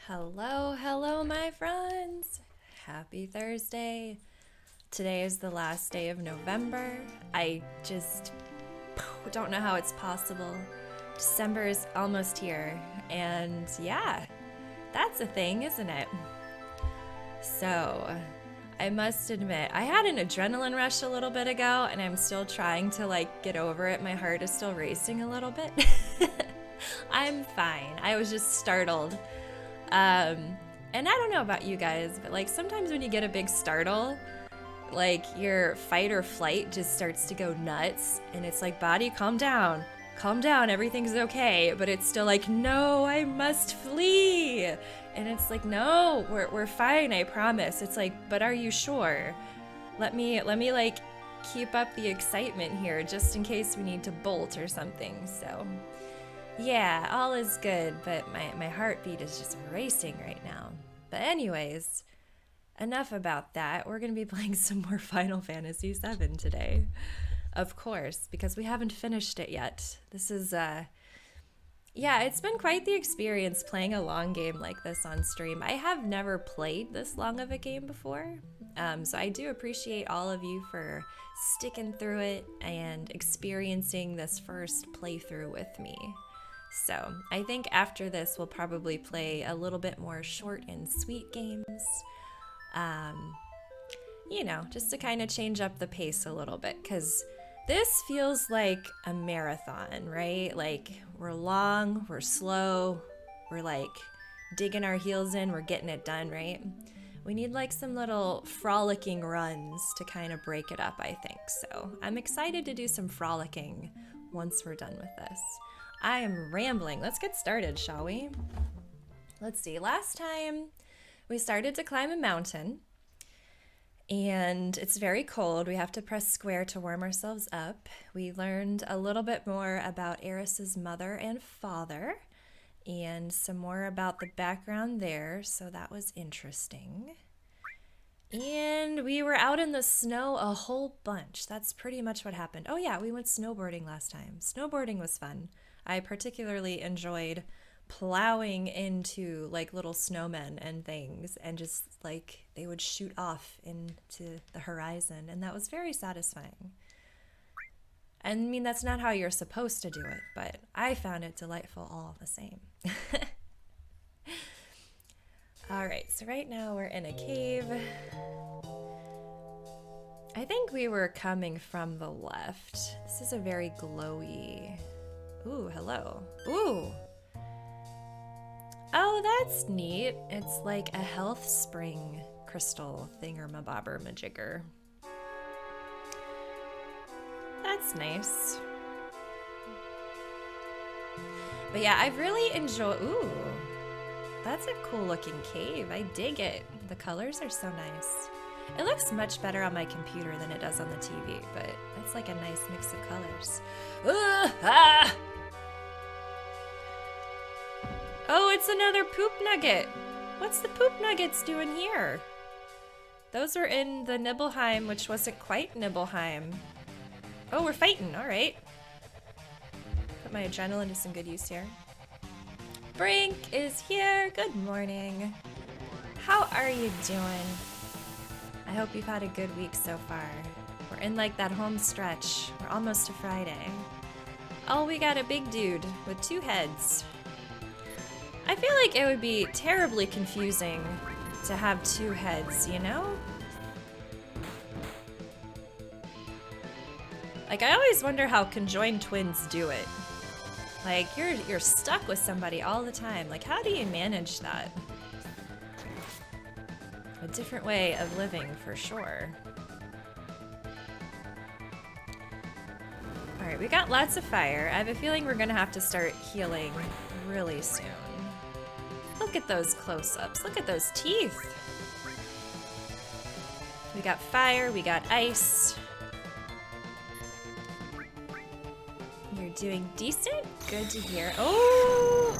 Hello, hello, my friends. Happy Thursday. Today is the last day of November. I just don't know how it's possible. December is almost here, and yeah, that's a thing, isn't it? So, I must admit, I had an adrenaline rush a little bit ago, and I'm still trying to get over it. My heart is still racing a little bit. I'm fine. I was just startled. And I don't know about you guys, but sometimes when you get a big startle, your fight or flight just starts to go nuts, and it's like, body, calm down, everything's okay. But it's still like, no, I must flee. And it's like, no, we're fine, I promise. It's like, but are you sure? Let me keep up the excitement here just in case we need to bolt or something. So yeah, all is good, but my heartbeat is just racing right now. But anyways, enough about that. We're going to be playing some more Final Fantasy VII today. Of course, because we haven't finished it yet. This is, yeah, it's been quite the experience playing a long game like this on stream. I have never played this long of a game before, so I do appreciate all of you for sticking through it and experiencing this first playthrough with me. So I think after this, we'll probably play a little bit more short and sweet games, just to kind of change up the pace a little bit, because this feels like a marathon, right? We're long, we're slow, we're digging our heels in, we're getting it done, right? We need some little frolicking runs to kind of break it up, I think. So I'm excited to do some frolicking once we're done with this. I am rambling. Let's get started, shall we? Let's see. Last time we started to climb a mountain, and it's very cold. We have to press square to warm ourselves up. We learned a little bit more about Eris's mother and father, and some more about the background there, so that was interesting. And we were out in the snow a whole bunch. That's pretty much what happened. Oh yeah, we went snowboarding last time. Snowboarding was fun. I particularly enjoyed plowing into little snowmen and things, and just they would shoot off into the horizon, and that was very satisfying. I mean, that's not how you're supposed to do it, but I found it delightful all the same. All right, so right now we're in a cave. I think we were coming from the left. This is a very glowy... Ooh, hello. Ooh. Oh, that's neat. It's like a health spring crystal thingamabobber-majigger. That's nice. But yeah, I've really enjoyed... Ooh. That's a cool looking cave. I dig it. The colors are so nice. It looks much better on my computer than it does on the TV, but it's a nice mix of colors. Oh, it's another poop nugget. What's the poop nuggets doing here? Those were in the Nibelheim, which wasn't quite Nibelheim. Oh, we're fighting. All right. Put my adrenaline to some good use here. Brink is here. Good morning. How are you doing? I hope you've had a good week so far. We're in that home stretch. We're almost to Friday. Oh, we got a big dude with 2 heads. I feel like it would be terribly confusing to have 2 heads, you know? I always wonder how conjoined twins do it. You're stuck with somebody all the time. How do you manage that? A different way of living, for sure. Alright, we got lots of fire. I have a feeling we're gonna have to start healing really soon. Look at those close-ups. Look at those teeth. We got fire, we got ice. You're doing decent? Good to hear. Oh,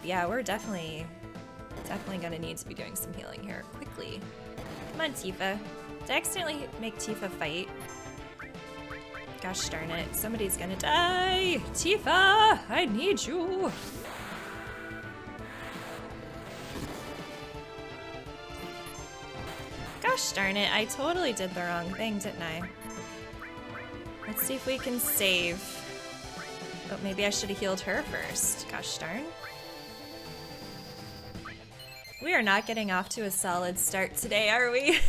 yeah, we're definitely gonna need to be doing some healing here quickly. Come on, Tifa. Did I accidentally make Tifa fight? Gosh darn it, somebody's gonna die! Tifa, I need you! Gosh darn it, I totally did the wrong thing, didn't I? Let's see if we can save. Oh, maybe I should have healed her first. Gosh darn. We are not getting off to a solid start today, are we?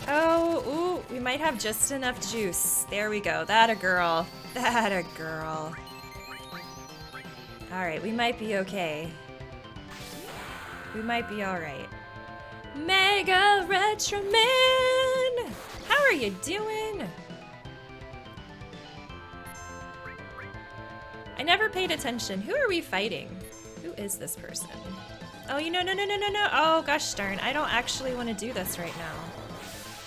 Oh, ooh, we might have just enough juice. There we go. That a girl. That a girl. Alright, we might be okay. We might be alright. Mega Retro Man! How are you doing? I never paid attention. Who are we fighting? Who is this person? Oh, no. Oh, gosh darn. I don't actually want to do this right now.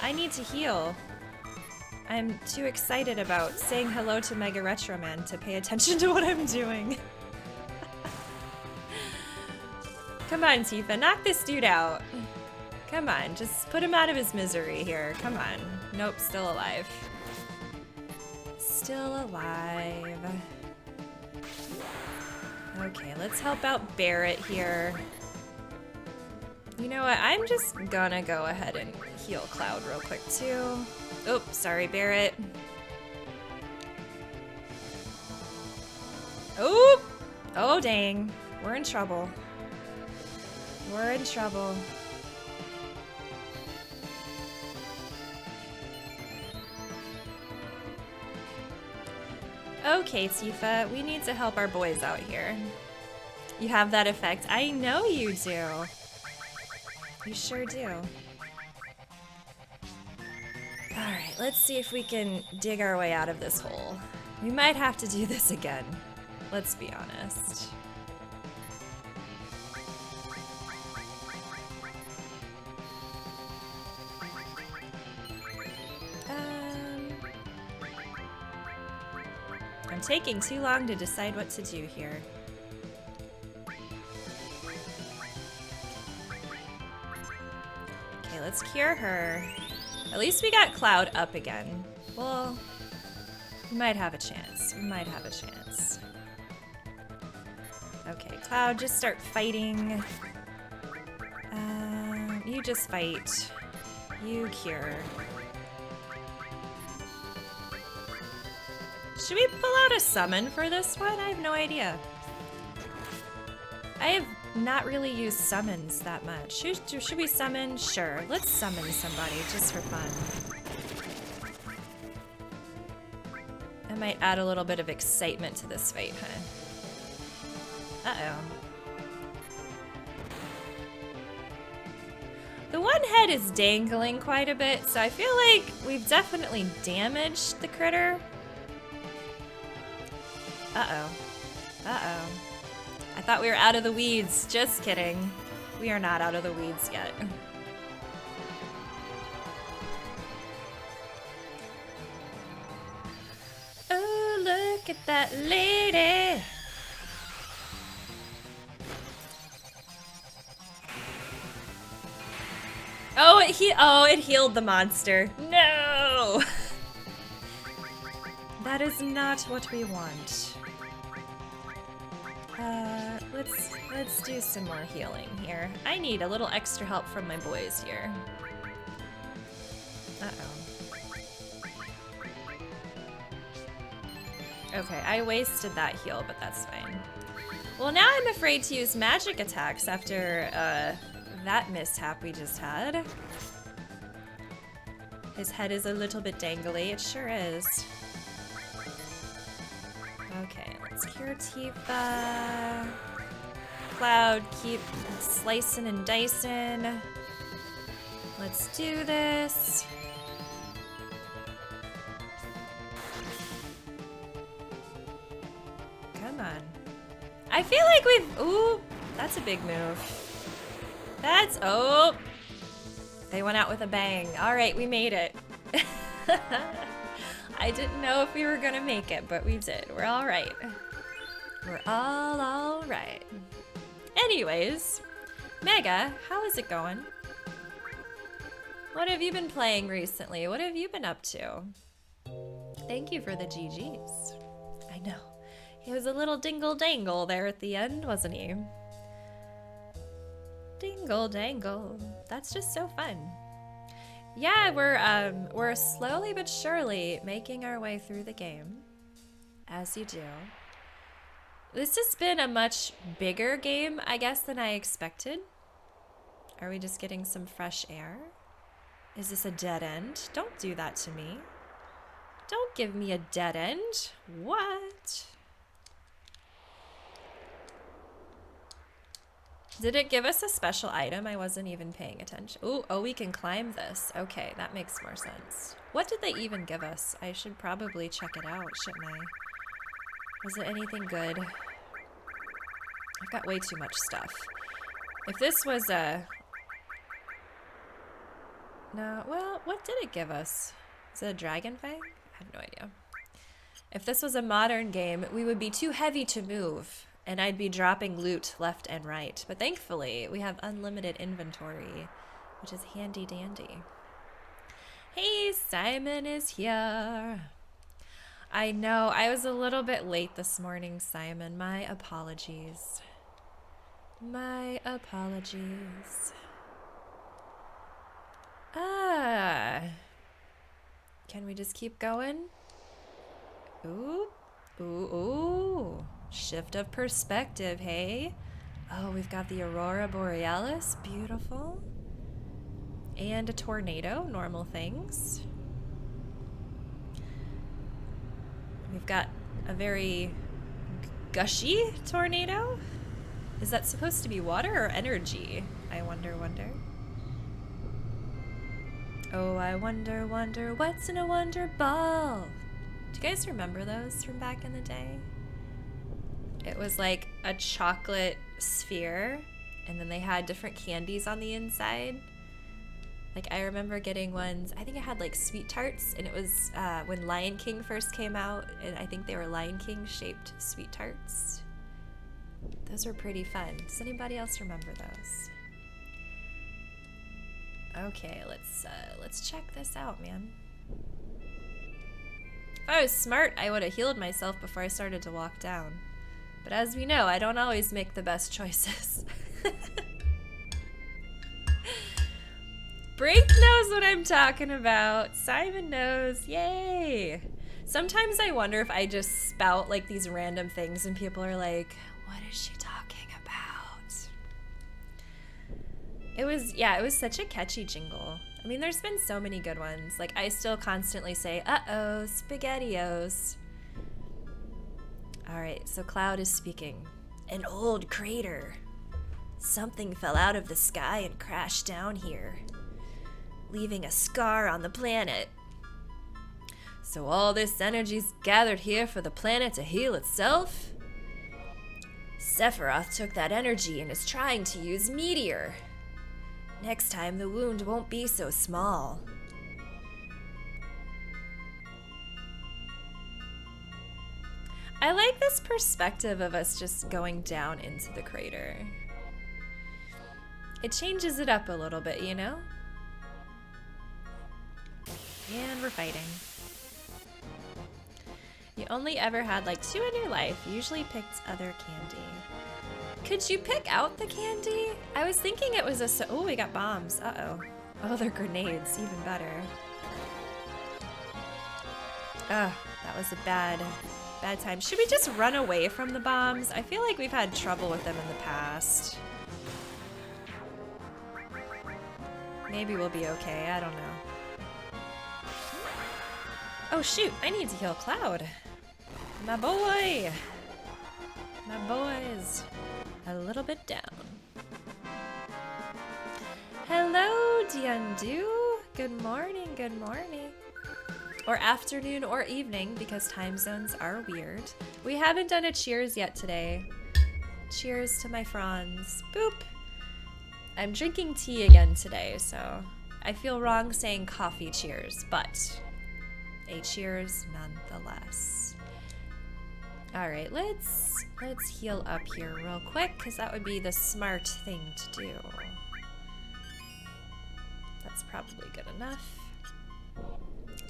I need to heal. I'm too excited about saying hello to Mega Retro Man to pay attention to what I'm doing. Come on, Tifa, knock this dude out. Come on, just put him out of his misery here. Come on. Nope, still alive. Still alive. Okay, let's help out Barrett here. You know what? I'm just gonna go ahead and heal Cloud real quick too. Oops, sorry, Barrett. Oop! Oh, dang. We're in trouble. We're in trouble. Okay, Tifa, we need to help our boys out here. You have that effect. I know you do. You sure do. Alright, let's see if we can dig our way out of this hole. We might have to do this again. Let's be honest. I'm taking too long to decide what to do here. Okay, let's cure her. At least we got Cloud up again. Well, we might have a chance. We might have a chance. Okay, Cloud, just start fighting. You just fight. You cure. Should we pull out a summon for this one? I have no idea. I have not really used summons that much. Should we summon? Sure, let's summon somebody just for fun. I might add a little bit of excitement to this fight, huh? Uh-oh. The one head is dangling quite a bit, so I feel like we've definitely damaged the critter. Uh-oh. Uh-oh. I thought we were out of the weeds. Just kidding. We are not out of the weeds yet. Oh, look at that lady. Oh, it healed the monster. No! That is not what we want. Let's do some more healing here. I need a little extra help from my boys here. Uh-oh. Okay, I wasted that heal, but that's fine. Well, now I'm afraid to use magic attacks after that mishap we just had. His head is a little bit dangly, it sure is. Okay, let's cure Tifa. Cloud, keep slicing and dicing. Let's do this. Come on. I feel like we've... Ooh, that's a big move. That's... Oh! They went out with a bang. All right, we made it. I didn't know if we were gonna make it, but we did. We're all right. We're all right. Anyways, Mega, how is it going? What have you been playing recently? What have you been up to? Thank you for the GGs. I know. He was a little dingle dangle there at the end, wasn't he? Dingle dangle. That's just so fun. Yeah, we're slowly but surely making our way through the game, as you do. This has been a much bigger game, I guess, than I expected. Are we just getting some fresh air? Is this a dead end? Don't do that to me. Don't give me a dead end. What? Did it give us a special item? I wasn't even paying attention. Ooh, oh, we can climb this. Okay, that makes more sense. What did they even give us? I should probably check it out, shouldn't I? Was it anything good? I've got way too much stuff. If this was a... No, well, what did it give us? Is it a dragon fang? I have no idea. If this was a modern game, we would be too heavy to move, and I'd be dropping loot left and right. But thankfully, we have unlimited inventory, which is handy dandy. Hey, Simon is here. I know, I was a little bit late this morning, Simon. My apologies. My apologies. Can we just keep going? Ooh, ooh, ooh. Shift of perspective, hey? Oh, we've got the Aurora Borealis, beautiful. And a tornado, normal things. We've got a very gushy tornado. Is that supposed to be water or energy? I wonder. Oh, I wonder, what's in a wonder ball? Do you guys remember those from back in the day? It was like a chocolate sphere, and then they had different candies on the inside. Like, I remember getting ones, I think it had like sweet tarts, and it was when Lion King first came out, and I think they were Lion King shaped sweet tarts. Those were pretty fun. Does anybody else remember those? Okay, let's check this out, man. If I was smart, I would have healed myself before I started to walk down. But as we know, I don't always make the best choices. Brink knows what I'm talking about. Simon knows. Yay! Sometimes I wonder if I just spout like these random things and people are like, what is she talking about? It was such a catchy jingle. I mean, there's been so many good ones. Like, I still constantly say, uh-oh, SpaghettiOs. All right, so Cloud is speaking. An old crater. Something fell out of the sky and crashed down here, leaving a scar on the planet. So all this energy's gathered here for the planet to heal itself? Sephiroth took that energy and is trying to use Meteor. Next time the wound won't be so small. I like this perspective of us just going down into the crater. It changes it up a little bit, you know? And we're fighting. You only ever had like 2 in your life. You usually picked other candy. Could you pick out the candy? I was thinking it was a... Oh, we got bombs. Uh-oh. Oh, they're grenades. Even better. Ugh, that was a bad time. Should we just run away from the bombs? I feel like we've had trouble with them in the past. Maybe we'll be okay. I don't know. Oh, shoot. I need to heal Cloud. My boy. My boy's a little bit down. Hello, Diandu. Good morning, good morning. Or afternoon or evening, because time zones are weird. We haven't done a cheers yet today. Cheers to my fronds. Boop. I'm drinking tea again today, so I feel wrong saying coffee cheers, but a cheers nonetheless. All right, let's heal up here real quick, because that would be the smart thing to do. That's probably good enough.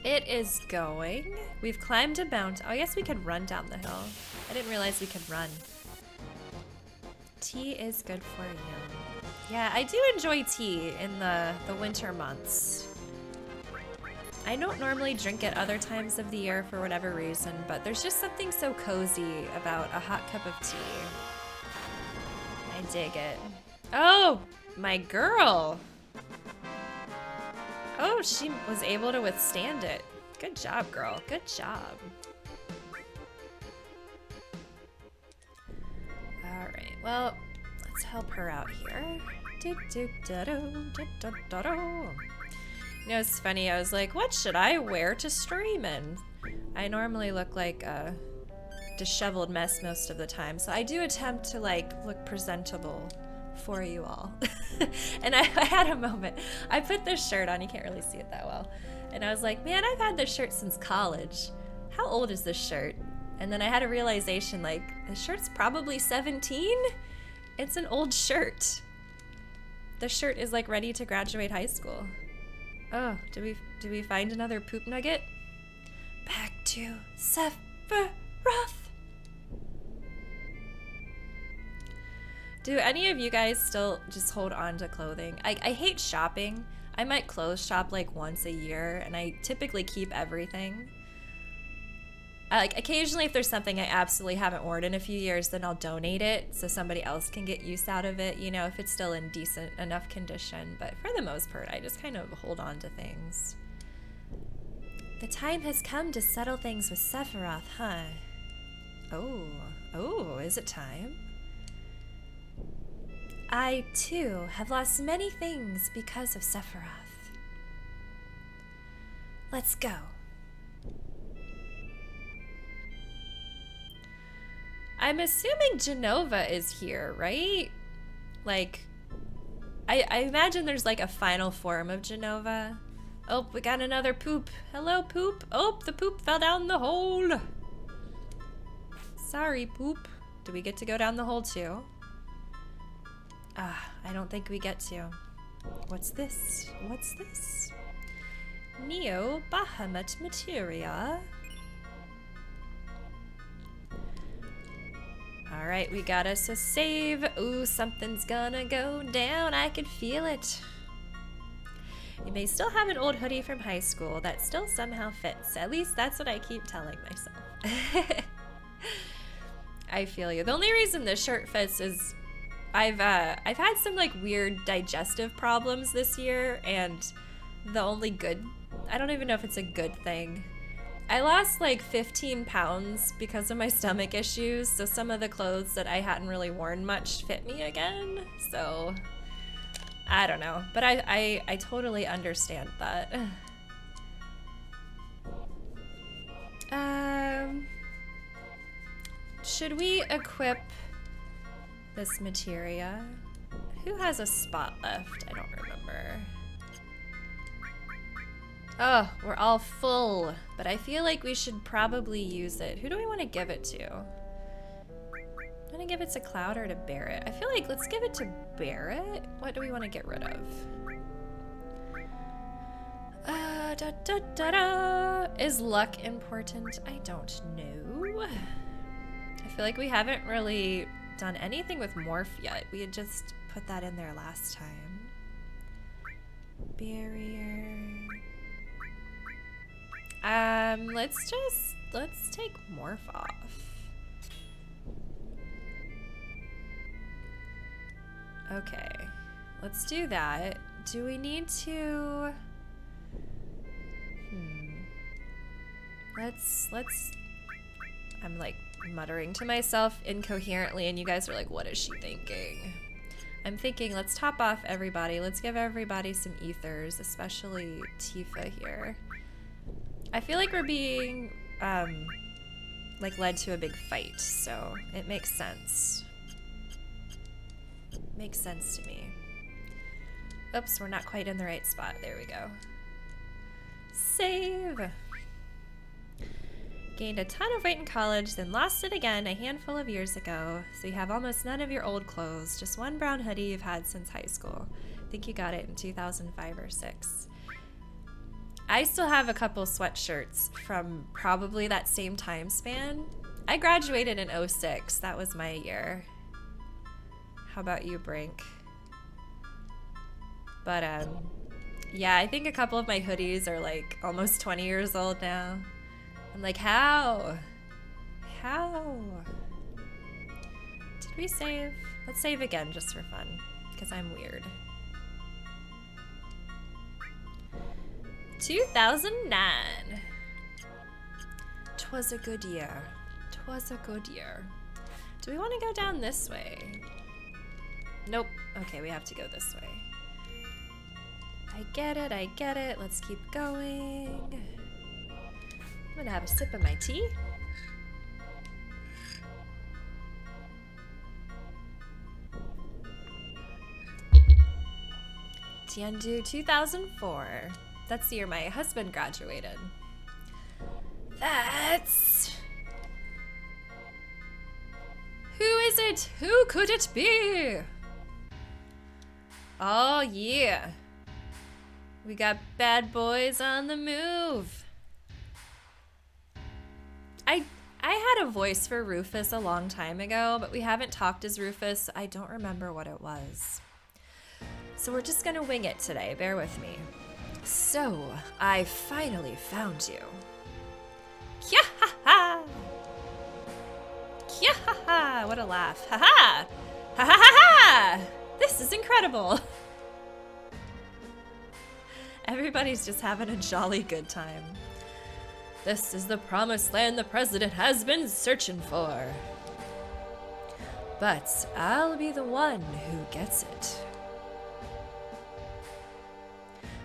It is going. We've climbed a mountain. Oh, I guess we could run down the hill. I didn't realize we could run. Tea is good for you. Yeah, I do enjoy tea in the winter months. I don't normally drink it other times of the year for whatever reason, but there's just something so cozy about a hot cup of tea. I dig it. Oh, my girl. Oh, she was able to withstand it. Good job, girl. Good job. All right, well, let's help her out here. You know, it's funny, I was like, what should I wear to stream in? I normally look like a disheveled mess most of the time, so I do attempt to like look presentable for you all. And I had a moment. I put this shirt on, you can't really see it that well, and I was like, man, I've had this shirt since college. How old is this shirt? And then I had a realization, like, this shirt's probably 17? It's an old shirt. The shirt is like ready to graduate high school. Oh, do we find another poop nugget? Back to Sephiroth. Do any of you guys still just hold on to clothing? I hate shopping. I might clothes shop like once a year, and I typically keep everything. Like occasionally if there's something I absolutely haven't worn in a few years, then I'll donate it so somebody else can get use out of it, you know, if it's still in decent enough condition. But for the most part, I just kind of hold on to things. The time has come to settle things with Sephiroth, huh? Oh, is it time? I, too, have lost many things because of Sephiroth. Let's go. I'm assuming Jenova is here, right? Like, I imagine there's like a final form of Jenova. Oh, we got another poop. Hello, poop. Oh, the poop fell down the hole. Sorry, poop. Do we get to go down the hole too? I don't think we get to. What's this? What's this? Neo Bahamut Materia. All right, we got us a save. Ooh, something's gonna go down. I can feel it. You may still have an old hoodie from high school that still somehow fits. At least that's what I keep telling myself. I feel you. The only reason this shirt fits is I've had some like weird digestive problems this year, and the only good, I don't even know if it's a good thing, I lost like 15 pounds because of my stomach issues, so some of the clothes that I hadn't really worn much fit me again, so I don't know, but I totally understand that. Should we equip this materia? Who has a spot left? I don't remember. Oh, we're all full, but I feel like we should probably use it. Who do we want to give it to? Want to give it to Cloud or to Barrett? I feel like let's give it to Barrett. What do we want to get rid of? Is luck important? I don't know. I feel like we haven't really done anything with Morph yet. We had just put that in there last time. Barrier. Let's take Morph off. Okay, let's do that. Do we need to? Let's. I'm like muttering to myself incoherently, and you guys are like, what is she thinking? I'm thinking, let's top off everybody. Let's give everybody some ethers, especially Tifa here. I feel like we're being, like led to a big fight, so it makes sense. Makes sense to me. Oops, we're not quite in the right spot. There we go. Save! Gained a ton of weight in college, then lost it again a handful of years ago, so you have almost none of your old clothes, just one brown hoodie you've had since high school. I think you got it in 2005 or 6. I still have a couple sweatshirts from probably that same time span. I graduated in '06. That was my year. How about you, Brink? But, yeah, I think a couple of my hoodies are like almost 20 years old now. I'm like, how? How? Did we save? Let's save again just for fun, because I'm weird. 2009. 'Twas a good year. 'Twas a good year. Do we want to go down this way? Nope. Okay, we have to go this way. I get it, I get it. Let's keep going. I'm gonna have a sip of my tea. Tiandu 2004. That's the year my husband graduated. That's... Who is it? Who could it be? Oh yeah. We got bad boys on the move. I had a voice for Rufus a long time ago, but we haven't talked as Rufus. I don't remember what it was. So we're just gonna wing it today. Bear with me. So, I finally found you. Kya-ha-ha! Kya-ha-ha! What a laugh. Ha-ha! Ha-ha-ha-ha! This is incredible. Everybody's just having a jolly good time. This is the promised land the president has been searching for. But I'll be the one who gets it.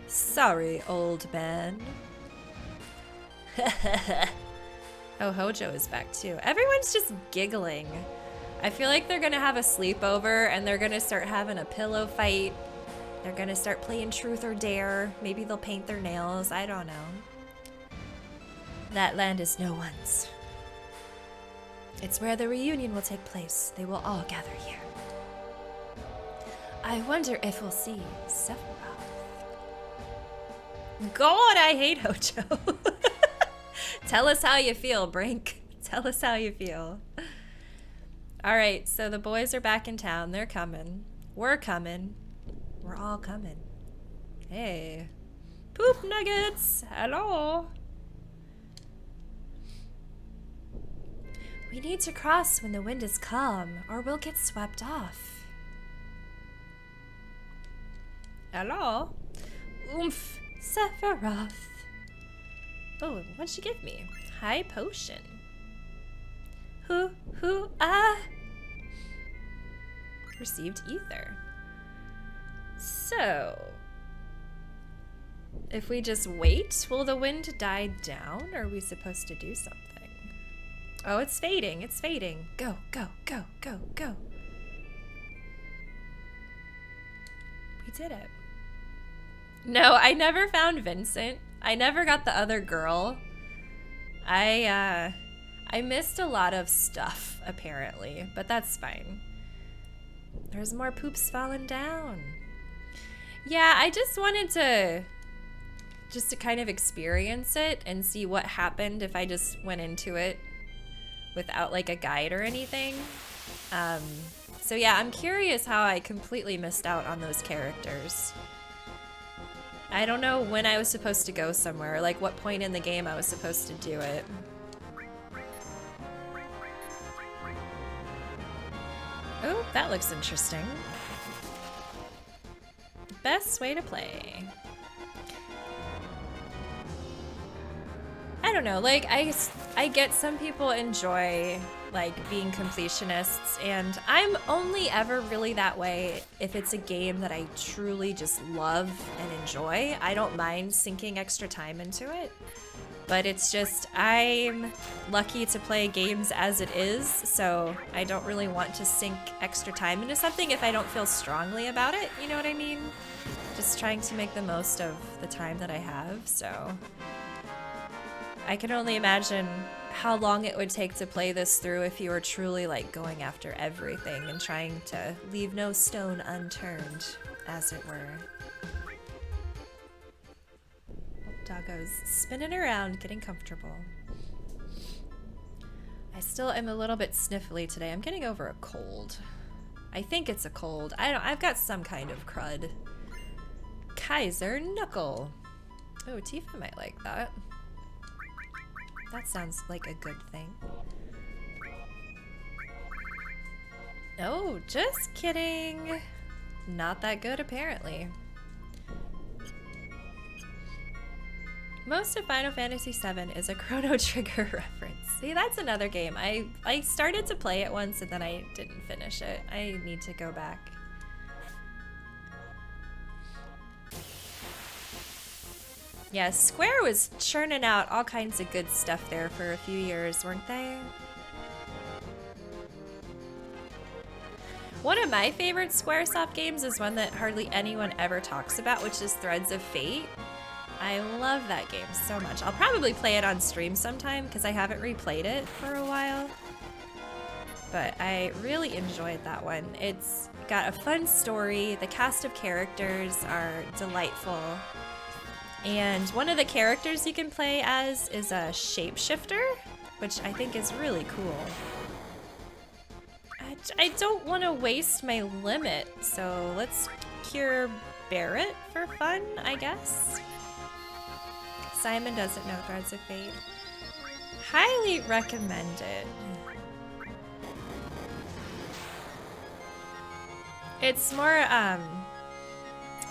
Sorry, old man. Oh, Hojo is back too. Everyone's just giggling. I feel like they're gonna have a sleepover and they're gonna start having a pillow fight. They're gonna start playing truth or dare. Maybe they'll paint their nails. I don't know. That land is no one's. It's where the reunion will take place. They will all gather here. I wonder if we'll see Sephiroth. God, I hate Hojo. Tell us how you feel, Brink. Tell us how you feel. All right, so the boys are back in town. They're coming. We're coming. We're all coming. Hey. Poop nuggets. Hello. We need to cross when the wind is calm, or we'll get swept off. Hello? Oomph, Sephiroth. Oh, what'd she give me? High potion. Ah! Received ether. So, if we just wait, will the wind die down, or are we supposed to do something? Oh, it's fading. It's fading. Go, go, go, go, go. We did it. No, I never found Vincent. I never got the other girl. I missed a lot of stuff, apparently, but that's fine. There's more poops falling down. Yeah, I just wanted to kind of experience it and see what happened if I just went into it without like a guide or anything. So yeah, I'm curious how I completely missed out on those characters. I don't know when I was supposed to go somewhere, like what point in the game I was supposed to do it. Oh, that looks interesting. Best way to play. I don't know, like I get some people enjoy like being completionists, and I'm only ever really that way if it's a game that I truly just love and enjoy. I don't mind sinking extra time into it, but it's just I'm lucky to play games as it is, so I don't really want to sink extra time into something if I don't feel strongly about it, you know what I mean? Just trying to make the most of the time that I have, so I can only imagine how long it would take to play this through if you were truly like going after everything and trying to leave no stone unturned, as it were. Doggo's spinning around, getting comfortable. I still am a little bit sniffly today. I'm getting over a cold. I think it's a cold. I've got some kind of crud. Kaiser Knuckle. Oh, Tifa might like that. That sounds like a good thing. Oh, just kidding. Not that good, apparently. Most of Final Fantasy VII is a Chrono Trigger reference. See, that's another game. I started to play it once and then I didn't finish it. I need to go back. Yeah, Square was churning out all kinds of good stuff there for a few years, weren't they? One of my favorite Squaresoft games is one that hardly anyone ever talks about, which is Threads of Fate. I love that game so much. I'll probably play it on stream sometime because I haven't replayed it for a while. But I really enjoyed that one. It's got a fun story. The cast of characters are delightful. And one of the characters you can play as is a shapeshifter, which I think is really cool. I don't want to waste my limit, so let's cure Barrett for fun, I guess. Simon doesn't know Threads of Fate. Highly recommend it. It's more,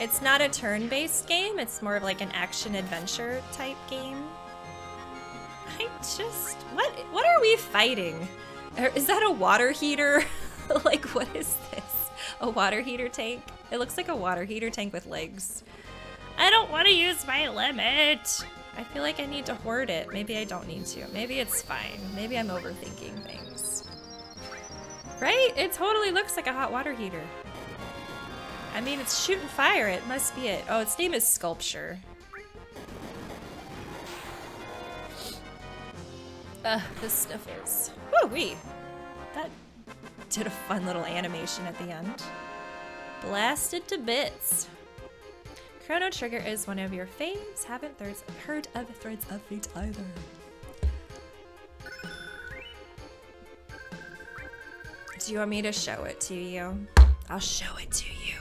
it's not a turn-based game, it's more of like an action-adventure type game. What are we fighting? Is that a water heater? Like, what is this? A water heater tank? It looks like a water heater tank with legs. I don't want to use my limit. I feel like I need to hoard it. Maybe I don't need to. Maybe it's fine. Maybe I'm overthinking things. Right? It totally looks like a hot water heater. I mean, it's shooting fire. It must be it. Oh, its name is Sculpture. The sniffles. Woo-wee. That did a fun little animation at the end. Blasted to bits. Chrono Trigger is one of your faves. Haven't heard of Threads of Fate either. Do you want me to show it to you? I'll show it to you.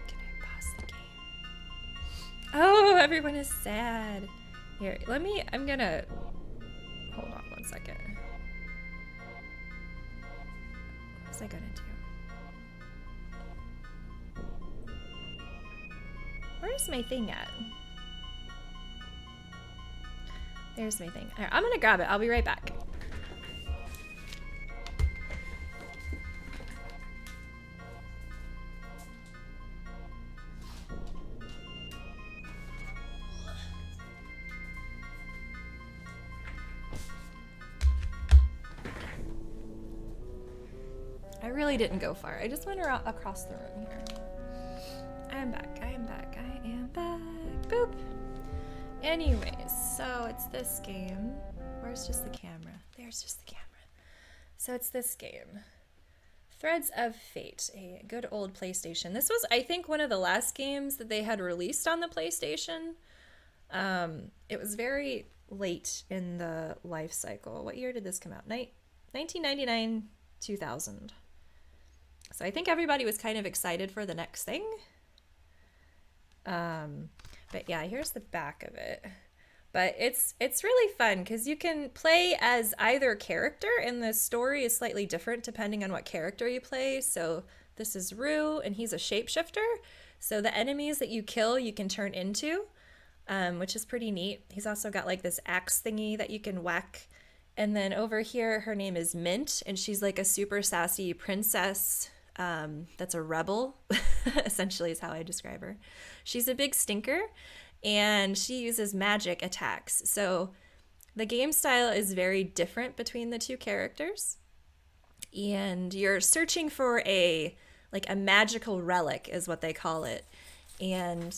Can I pause the game? Oh, everyone is sad. Here, I'm gonna... Hold on one second. What was I gonna do? Where's my thing at? There's my thing. All right, I'm gonna grab it. I'll be right back. I really didn't go far. I just went around across the room here. I am back. I am back. I am back. Boop. Anyways, so it's this game. Where's just the camera? There's just the camera. So it's this game. Threads of Fate, a good old PlayStation. This was, I think, one of the last games that they had released on the PlayStation. It was very late in the life cycle. What year did this come out? 1999, 2000. So I think everybody was kind of excited for the next thing. But yeah, here's the back of it. But it's really fun because you can play as either character, and the story is slightly different depending on what character you play. So this is Rue, and he's a shapeshifter. So the enemies that you kill, you can turn into, which is pretty neat. He's also got like this axe thingy that you can whack. And then over here, her name is Mint, and she's like a super sassy princess that's a rebel, essentially is how I describe her. She's a big stinker, and she uses magic attacks. So the game style is very different between the two characters, and you're searching for a magical relic is what they call it. And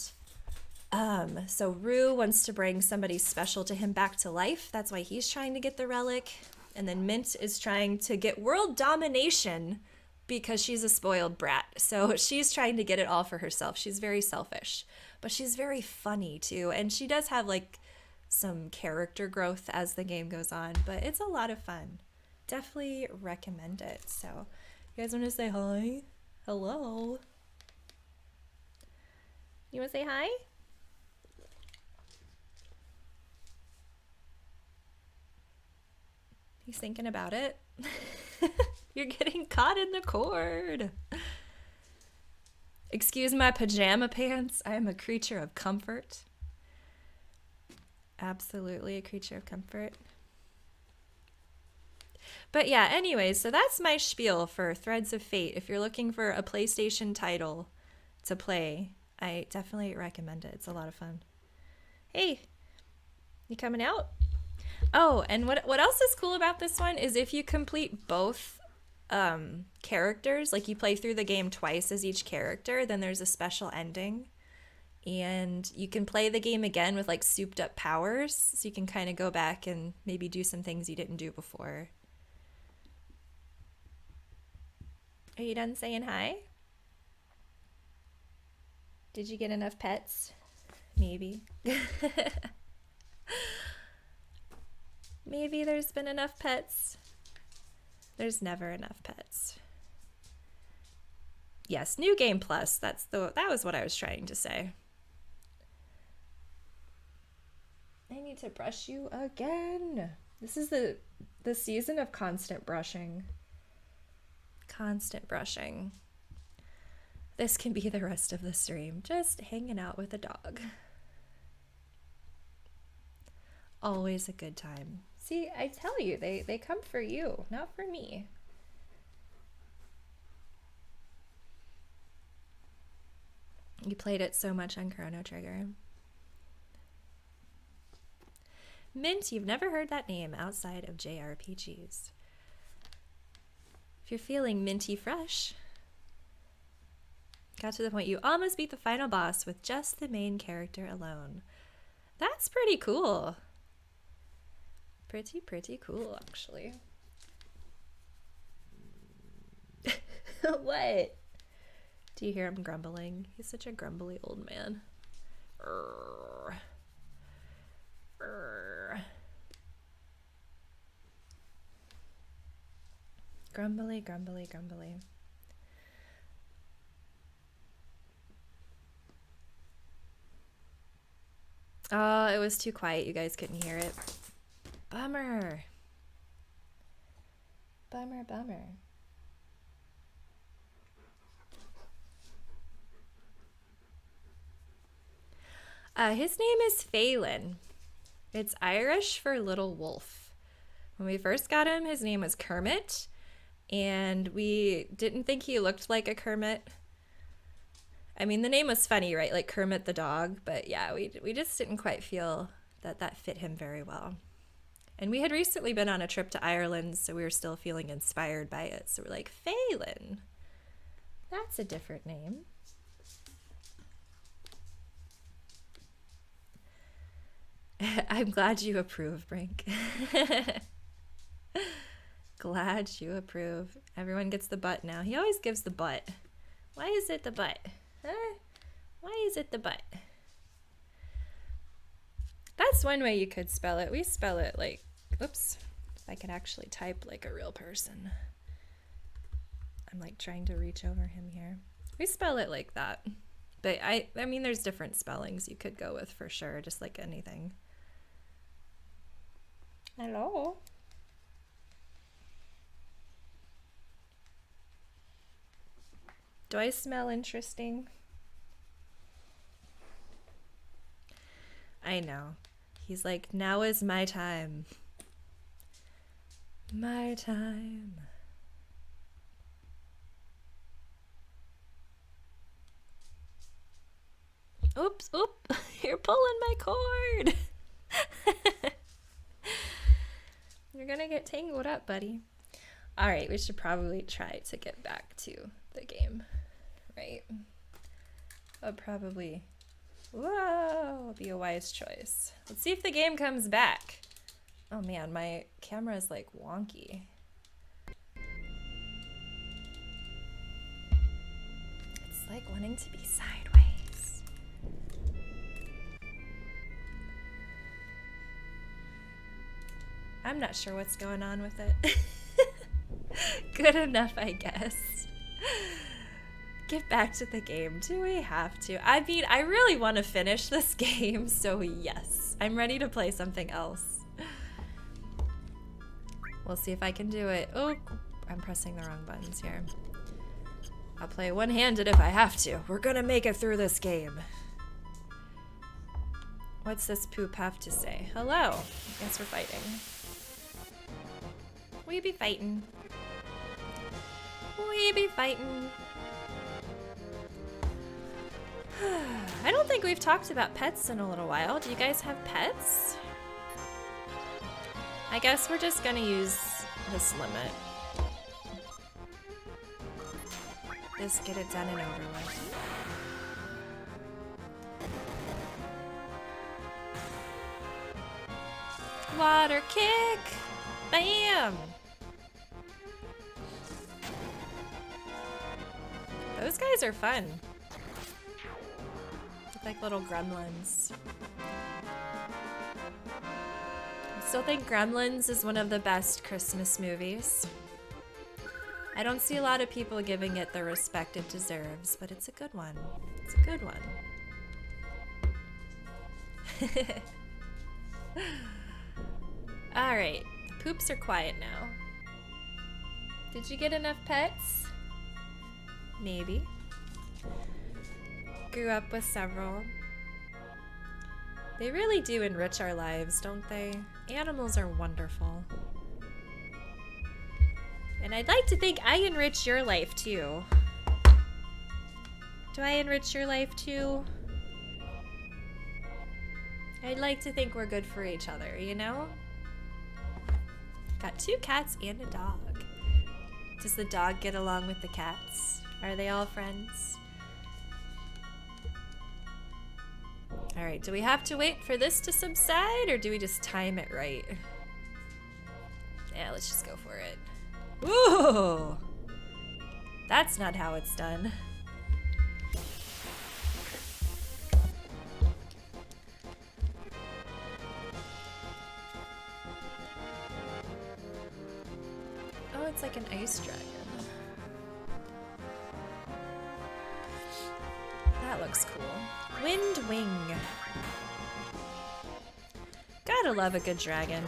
so Rue wants to bring somebody special to him back to life. That's why he's trying to get the relic. And then Mint is trying to get world domination because she's a spoiled brat. So she's trying to get it all for herself. She's very selfish, but she's very funny too. And she does have like some character growth as the game goes on, but it's a lot of fun. Definitely recommend it. So, you guys want to say hi? Hello? You want to say hi? He's thinking about it. You're getting caught in the cord. Excuse my pajama pants. I am a creature of comfort. Absolutely a creature of comfort. But yeah, anyways, so that's my spiel for Threads of Fate. If you're looking for a PlayStation title to play, I definitely recommend it. It's a lot of fun. Hey, you coming out? Oh, and what else is cool about this one is if you complete both characters, like you play through the game twice as each character, then there's a special ending. And you can play the game again with like souped up powers, so you can kind of go back and maybe do some things you didn't do before. Are you done saying hi? Did you get enough pets? Maybe. Maybe there's been enough pets. There's never enough pets. Yes, New Game Plus. That was what I was trying to say. I need to brush you again. This is the season of constant brushing. Constant brushing. This can be the rest of the stream. Just hanging out with a dog. Always a good time. See, I tell you, they come for you, not for me. You played it so much on Chrono Trigger. Mint, you've never heard that name outside of JRPGs. If you're feeling minty fresh, got to the point you almost beat the final boss with just the main character alone. That's pretty cool. Pretty cool, actually. What? Do you hear him grumbling? He's such a grumbly old man. Grumbly. Oh, it was too quiet. You guys couldn't hear it. Bummer. His name is Phelan. It's Irish for little wolf. When we first got him, his name was Kermit, and we didn't think he looked like a Kermit. I mean, the name was funny, right? Like Kermit the dog, but yeah, we just didn't quite feel that fit him very well. And we had recently been on a trip to Ireland, so we were still feeling inspired by it. So we're like, Phelan. That's a different name. I'm glad you approve, Brink. Glad you approve. Everyone gets the butt now. He always gives the butt. Why is it the butt? Huh? Why is it the butt? That's one way you could spell it. We spell it like, oops, if I could actually type like a real person. I'm like trying to reach over him here. We spell it like that. But I mean, there's different spellings you could go with for sure, just like anything. Hello? Do I smell interesting? I know. He's like, now is my time. My time. Oops, oop, you're pulling my cord. You're gonna get tangled up, buddy. All right, we should probably try to get back to the game, right? I'll probably, whoa, be a wise choice. Let's see if the game comes back. Oh man, my camera is like wonky. It's like wanting to be sideways. I'm not sure what's going on with it. Good enough, I guess. Get back to the game. Do we have to? I mean, I really want to finish this game, so yes. I'm ready to play something else. We'll see if I can do it. Oh, I'm pressing the wrong buttons here. I'll play one-handed if I have to. We're gonna make it through this game. What's this poop have to say? Hello. Guess we're fighting. We be fighting. We be fighting. I don't think we've talked about pets in a little while. Do you guys have pets? I guess we're just gonna use this limit. Just get it done and over with. Water kick! Bam! Those guys are fun. Look like little gremlins. I still think Gremlins is one of the best Christmas movies. I don't see a lot of people giving it the respect it deserves, but it's a good one. It's a good one. Alright, the poops are quiet now. Did you get enough pets? Maybe. Grew up with several. They really do enrich our lives, don't they? Animals are wonderful. And I'd like to think I enrich your life too. Do I enrich your life too? I'd like to think we're good for each other, you know? Got 2 cats and a dog. Does the dog get along with the cats? Are they all friends? All right, do we have to wait for this to subside or do we just time it right? Yeah, let's just go for it. Ooh! That's not how it's done. Oh, it's like an ice dragon. That looks cool. Wind Wing. Gotta love a good dragon.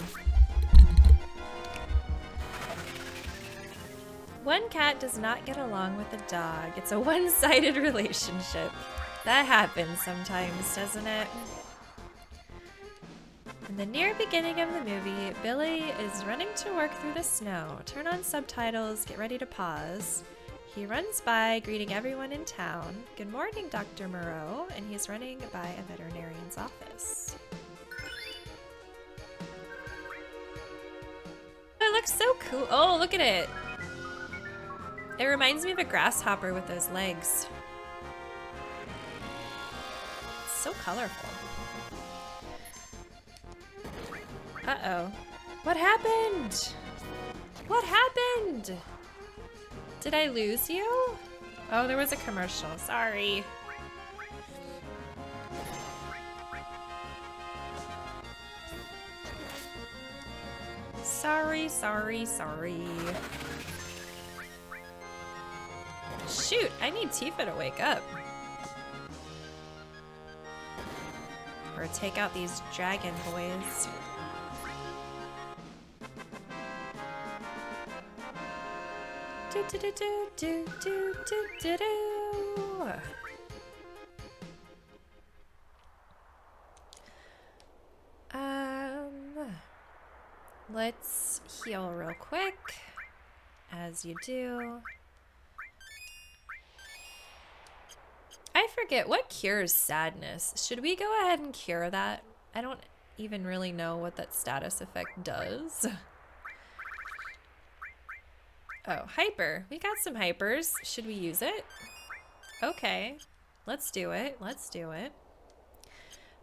One cat does not get along with a dog. It's a one-sided relationship. That happens sometimes, doesn't it? In the near beginning of the movie, Billy is running to work through the snow. Turn on subtitles, get ready to pause. He runs by, greeting everyone in town. Good morning, Dr. Moreau, and he's running by a veterinarian's office. Oh, it looks so cool. Oh, look at it. It reminds me of a grasshopper with those legs. It's so colorful. Uh-oh. What happened? What happened? Did I lose you? Oh, there was a commercial. Sorry. Sorry, sorry, sorry. Shoot, I need Tifa to wake up. Or take out these dragon boys. Do do do do do do do do do. Let's heal real quick, as you do. I forget, what cures sadness? Should we go ahead and cure that? I don't even really know what that status effect does. Oh, hyper. We got some hypers. Should we use it? Okay, let's do it. Let's do it.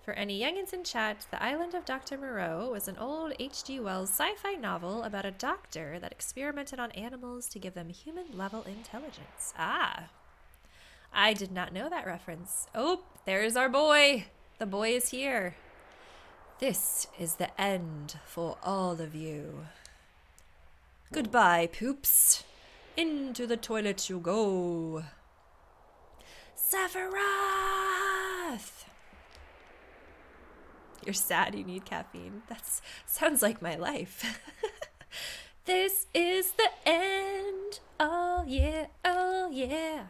For any youngins in chat, The Island of Dr. Moreau was an old H.G. Wells sci-fi novel about a doctor that experimented on animals to give them human-level intelligence. Ah, I did not know that reference. Oh, there's our boy. The boy is here. This is the end for all of you. Goodbye, poops. Into the toilet you go. Sephiroth! You're sad you need caffeine. That sounds like my life. This is the end. Oh yeah, oh yeah.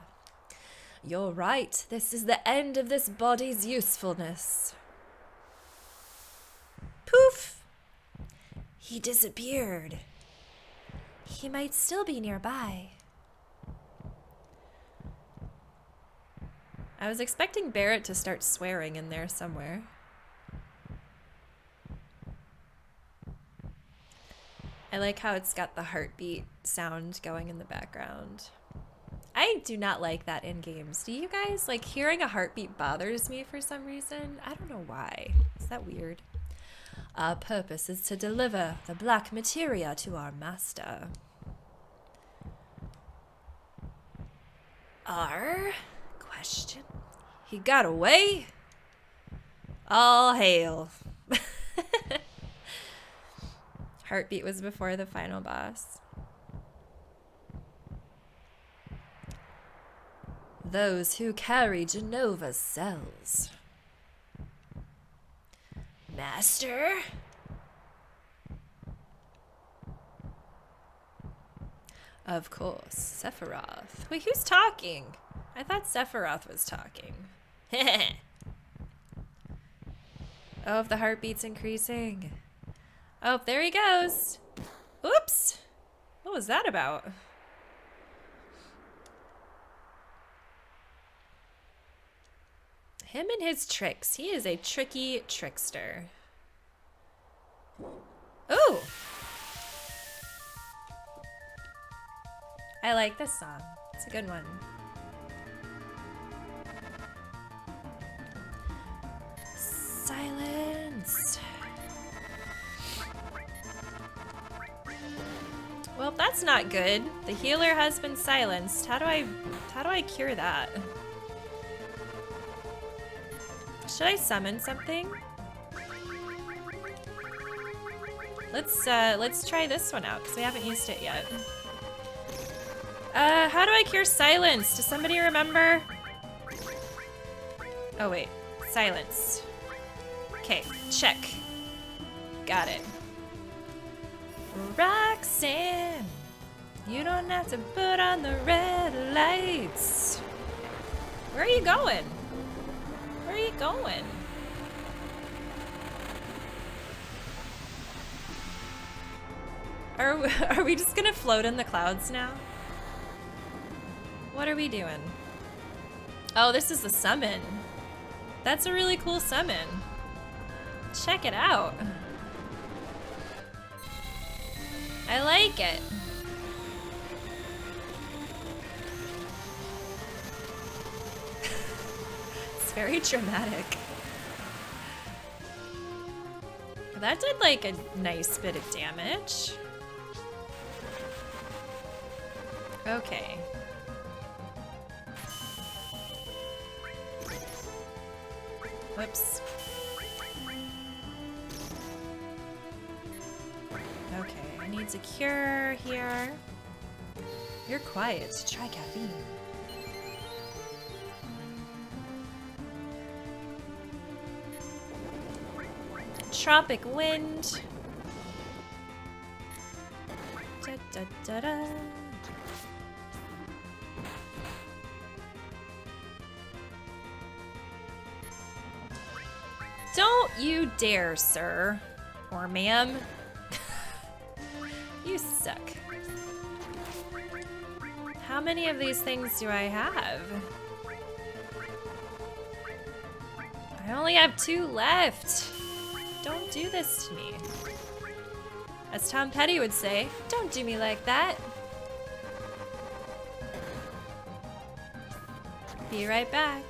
You're right. This is the end of this body's usefulness. Poof! He disappeared. He might still be nearby. I was expecting Barrett to start swearing in there somewhere. I like how it's got the heartbeat sound going in the background. I do not like that in games. Do you guys? Like, hearing a heartbeat bothers me for some reason. I don't know why. Is that weird? Our purpose is to deliver the black materia to our master. Our question? He got away? All hail. Heartbeat was before the final boss. Those who carry Genova's cells. Master? Of course, Sephiroth. Wait, who's talking? I thought Sephiroth was talking. Oh, the heartbeat's increasing. Oh, there he goes. Oops. What was that about? Him and his tricks. He is a tricky trickster. Ooh. I like this song. It's a good one. Silence. Well, that's not good. The healer has been silenced. How do I cure that? Should I summon something? Let's try this one out because we haven't used it yet. How do I cure silence? Does somebody remember? Oh wait, silence. Okay, check. Got it. Roxanne, you don't have to put on the red lights. Where are you going? Where are you going? Are we just gonna float in the clouds now? What are we doing? Oh, this is the summon. That's a really cool summon. Check it out. I like it. It's very dramatic. That did like a nice bit of damage. Okay. Whoops. Okay, I need to cure here. You're quiet. Try caffeine. Tropic wind. Da, da, da, da. Don't you dare, sir. Or ma'am. You suck. How many of these things do I have? I only have 2 left. Don't do this to me. As Tom Petty would say, don't do me like that. Be right back.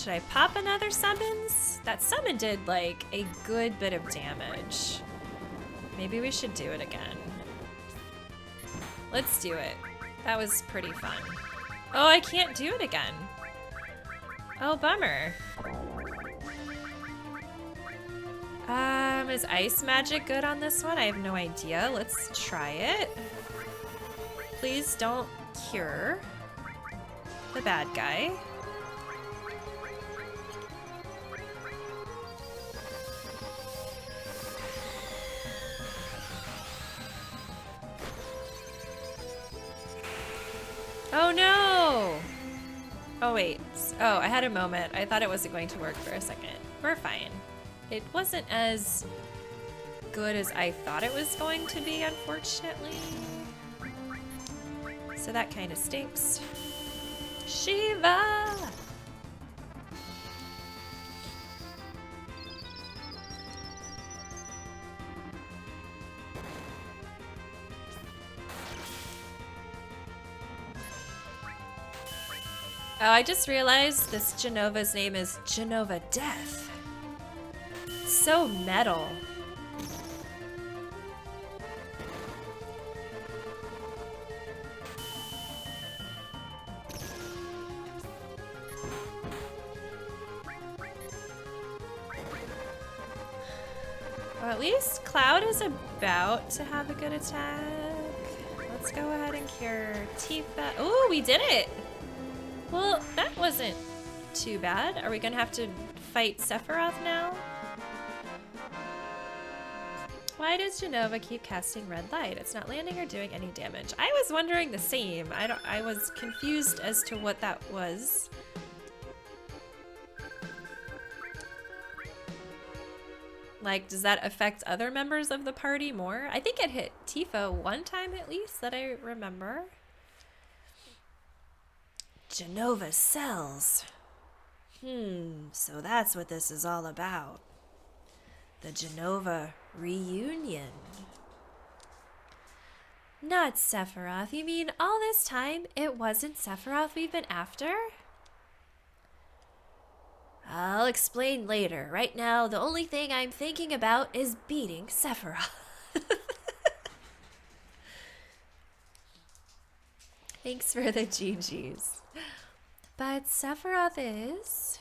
Should I pop another summons? That summon did like a good bit of damage. Maybe we should do it again. Let's do it. That was pretty fun. Oh, I can't do it again. Oh, bummer. Is ice magic good on this one? I have no idea. Let's try it. Please don't cure the bad guy. Oh no! Oh wait. Oh, I had a moment. I thought it wasn't going to work for a second. We're fine. It wasn't as good as I thought it was going to be, unfortunately. So that kind of stinks. Shiva! Oh, I just realized this Genova's name is Genova Death. So metal. Well, at least Cloud is about to have a good attack. Let's go ahead and cure Tifa. Oh, we did it! Well, that wasn't too bad. Are we gonna have to fight Sephiroth now? Why does Genova keep casting red light? It's not landing or doing any damage. I was wondering the same. I was confused as to what that was. Like, does that affect other members of the party more? I think it hit Tifa one time at least that I remember. Genova cells. So that's what this is all about. The Genova reunion. Not Sephiroth. You mean all this time it wasn't Sephiroth we've been after? I'll explain later. Right now, the only thing I'm thinking about is beating Sephiroth. Thanks for the GGs. But Sephiroth is...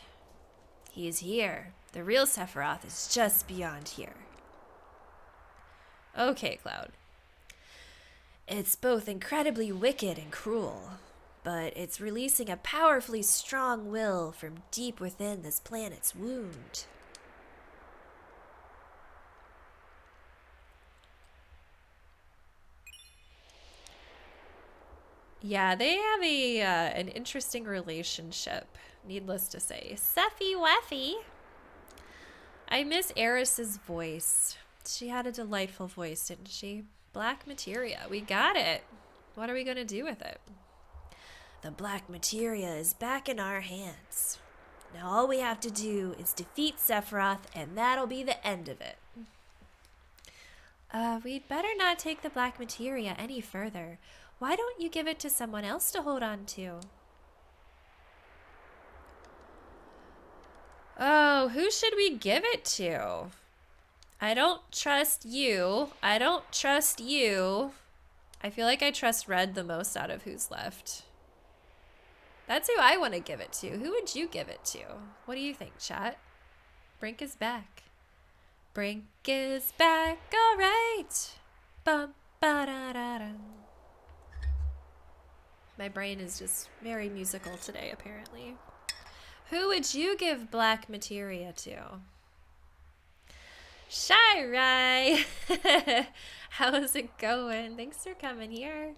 He's here. The real Sephiroth is just beyond here. Okay, Cloud. It's both incredibly wicked and cruel, but it's releasing a powerfully strong will from deep within this planet's wound. Yeah, they have an interesting relationship, needless to say. Suffy Weffy. I miss Eris's voice. She had a delightful voice, didn't she? Black materia. We got it. What are we going to do with it? The black materia is back in our hands. Now all we have to do is defeat Sephiroth, and that'll be the end of it. We'd better not take the black materia any further. Why don't you give it to someone else to hold on to? Oh, who should we give it to? I don't trust you. I don't trust you. I feel like I trust Red the most out of who's left. That's who I want to give it to. Who would you give it to? What do you think, chat? Brink is back. Brink is back. All right. Bum, ba-da-da-da. My brain is just very musical today, apparently. Who would you give black materia to? Shy Rai! How's it going? Thanks for coming here.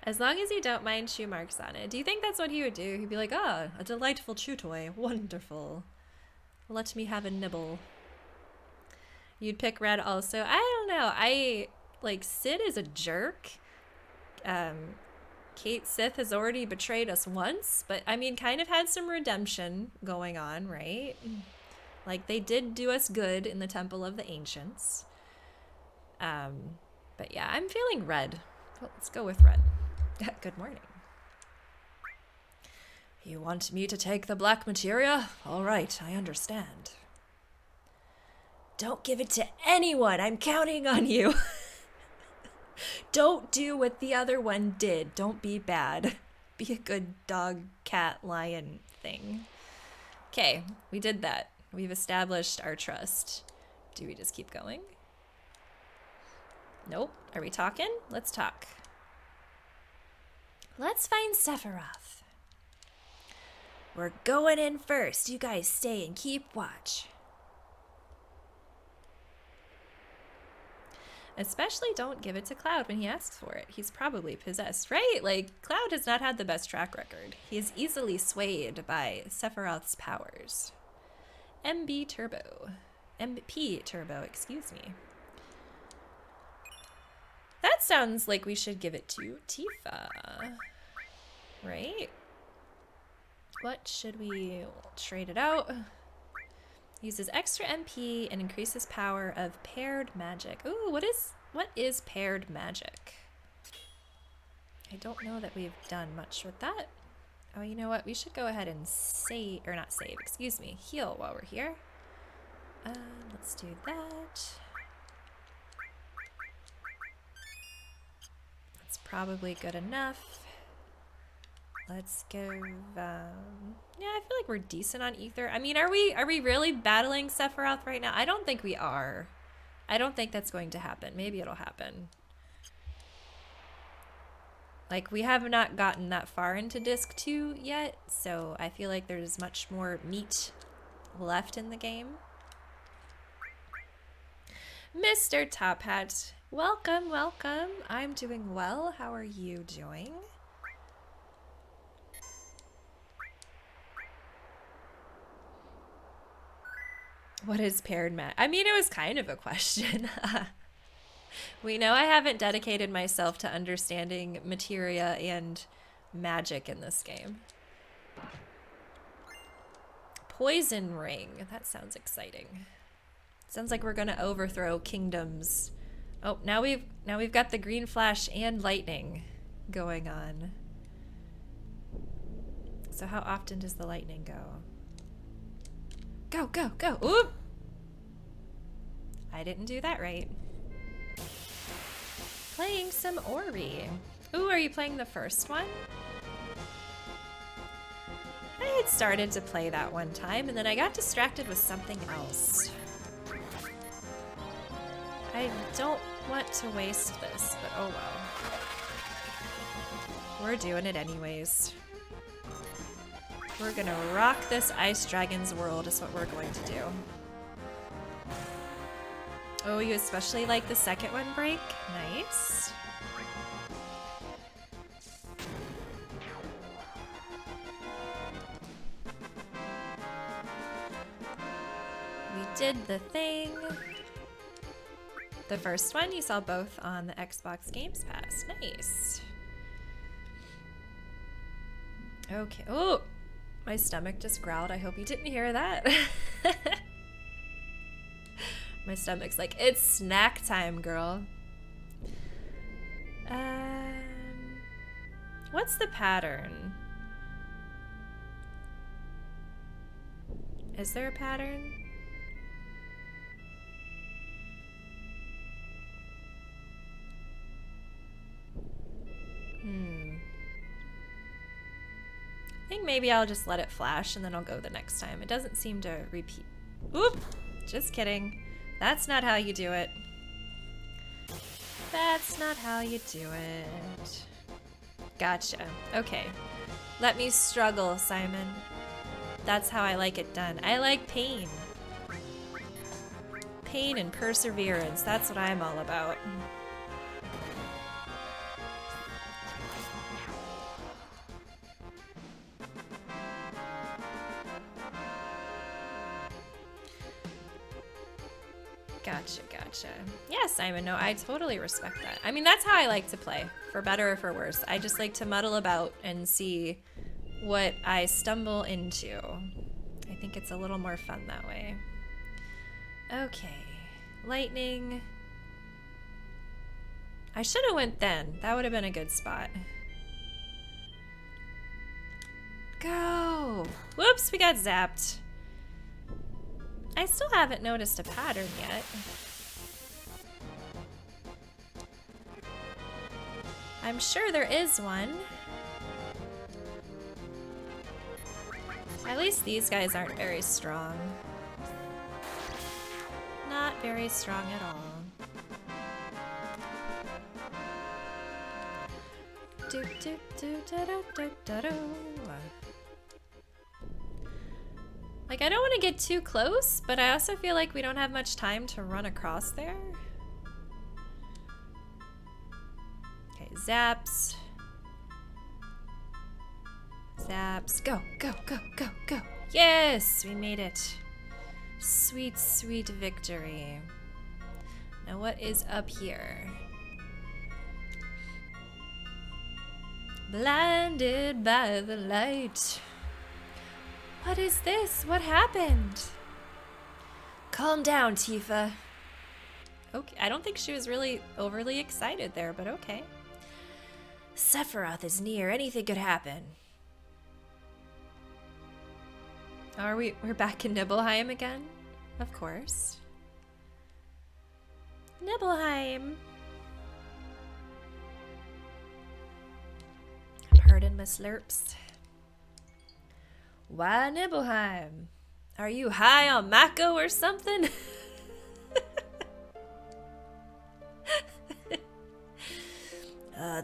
As long as you don't mind shoe marks on it. Do you think that's what he would do? He'd be like, ah, a delightful chew toy. Wonderful. Let me have a nibble. You'd pick Red also? I don't know. Like, Sid is a jerk. Kate Sith has already betrayed us once, but I mean, kind of had some redemption going on, right? Like, they did do us good in the Temple of the Ancients. But yeah, I'm feeling Red. Well, let's go with Red. Good morning. You want me to take the black materia? All right, I understand. Don't give it to anyone. I'm counting on you. Don't do what the other one did. Don't be bad. Be a good dog, cat, lion thing. Okay, we did that. We've established our trust. Do we just keep going? Nope. Are we talking? Let's talk. Let's find Sephiroth. We're going in first. You guys stay and keep watch. Especially don't give it to Cloud when he asks for it. He's probably possessed, right? Like, Cloud has not had the best track record. He is easily swayed by Sephiroth's powers. MP Turbo, excuse me. That sounds like we should give it to Tifa, right? What should we trade it out? Uses extra MP and increases power of paired magic. Ooh, what is paired magic? I don't know that we've done much with that. Oh, you know what? We should go ahead and save, or not save, excuse me, heal while we're here. Let's do that. That's probably good enough. Let's go, yeah, I feel like we're decent on ether. I mean, are we really battling Sephiroth right now? I don't think we are. I don't think that's going to happen. Maybe it'll happen. Like, we have not gotten that far into Disc 2 yet, so I feel like there's much more meat left in the game. Mr. Top Hat, welcome, welcome. I'm doing well. How are you doing? What is paired magic? I mean, it was kind of a question. We know I haven't dedicated myself to understanding materia and magic in this game. Poison ring. That sounds exciting. Sounds like we're gonna overthrow kingdoms. Oh, now we've got the green flash and lightning going on. So how often does the lightning go? Go, go, go. Oop! I didn't do that right. Playing some Ori. Ooh, are you playing the first one? I had started to play that one time, and then I got distracted with something else. I don't want to waste this, but oh well. We're doing it anyways. We're gonna rock this Ice Dragon's world is what we're going to do. Oh, you especially like the second one, Break? Nice. We did the thing. The first one you saw both on the Xbox Games Pass. Nice. Okay. Oh! My stomach just growled. I hope you didn't hear that. My stomach's like, it's snack time, girl. What's the pattern? Is there a pattern? I think maybe I'll just let it flash and then I'll go the next time. It doesn't seem to repeat. Oop! Just kidding. That's not how you do it. That's not how you do it. Gotcha. Okay. Let me struggle, Simon. That's how I like it done. I like pain. Pain and perseverance. That's what I'm all about. Gotcha, gotcha. Yeah, Simon, no, I totally respect that. I mean, that's how I like to play, for better or for worse. I just like to muddle about and see what I stumble into. I think it's a little more fun that way. Okay, lightning. I should have went then. That would have been a good spot. Go! Whoops, we got zapped. I still haven't noticed a pattern yet. I'm sure there is one. At least these guys aren't very strong. Not very strong at all. Do, do, do, do, do, do, do, do. Like, I don't want to get too close, but I also feel like we don't have much time to run across there. Okay, zaps. Zaps. Go, go, go, go, go. Yes, we made it. Sweet, sweet victory. Now what is up here? Blinded by the light. What is this? What happened? Calm down, Tifa. Okay, I don't think she was really overly excited there, but okay. Sephiroth is near. Anything could happen. We're back in Nibelheim again? Of course. Nibelheim. Pardon my slurps. Why Nibelheim? Are you high on Mako or something?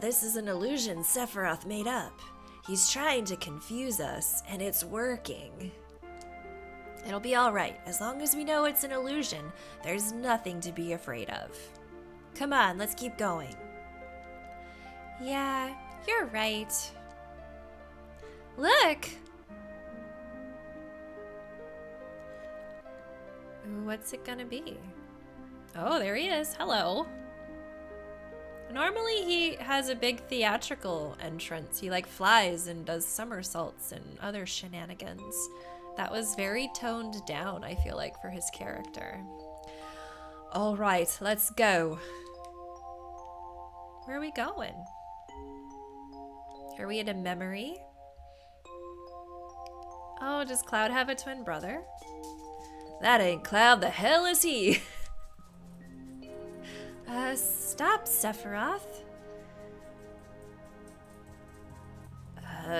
This is an illusion Sephiroth made up. He's trying to confuse us, and it's working. It'll be alright. As long as we know it's an illusion, there's nothing to be afraid of. Come on, let's keep going. Yeah, you're right. Look! Ooh, what's it gonna be? Oh, there he is. Hello. Normally he has a big theatrical entrance. He like flies and does somersaults and other shenanigans. That was very toned down, I feel like, for his character. All right, let's go. Where are we going? Are we in a memory? Oh, does Cloud have a twin brother? That ain't Cloud, the hell is he? Stop, Sephiroth.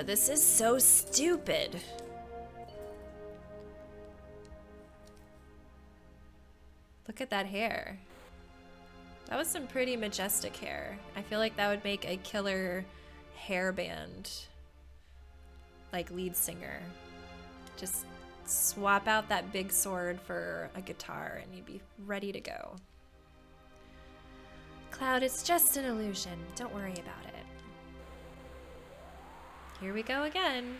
This is so stupid. Look at that hair. That was some pretty majestic hair. I feel like that would make a killer hairband, like lead singer. Just swap out that big sword for a guitar and you'd be ready to go. Cloud, it's just an illusion. Don't worry about it. Here we go again.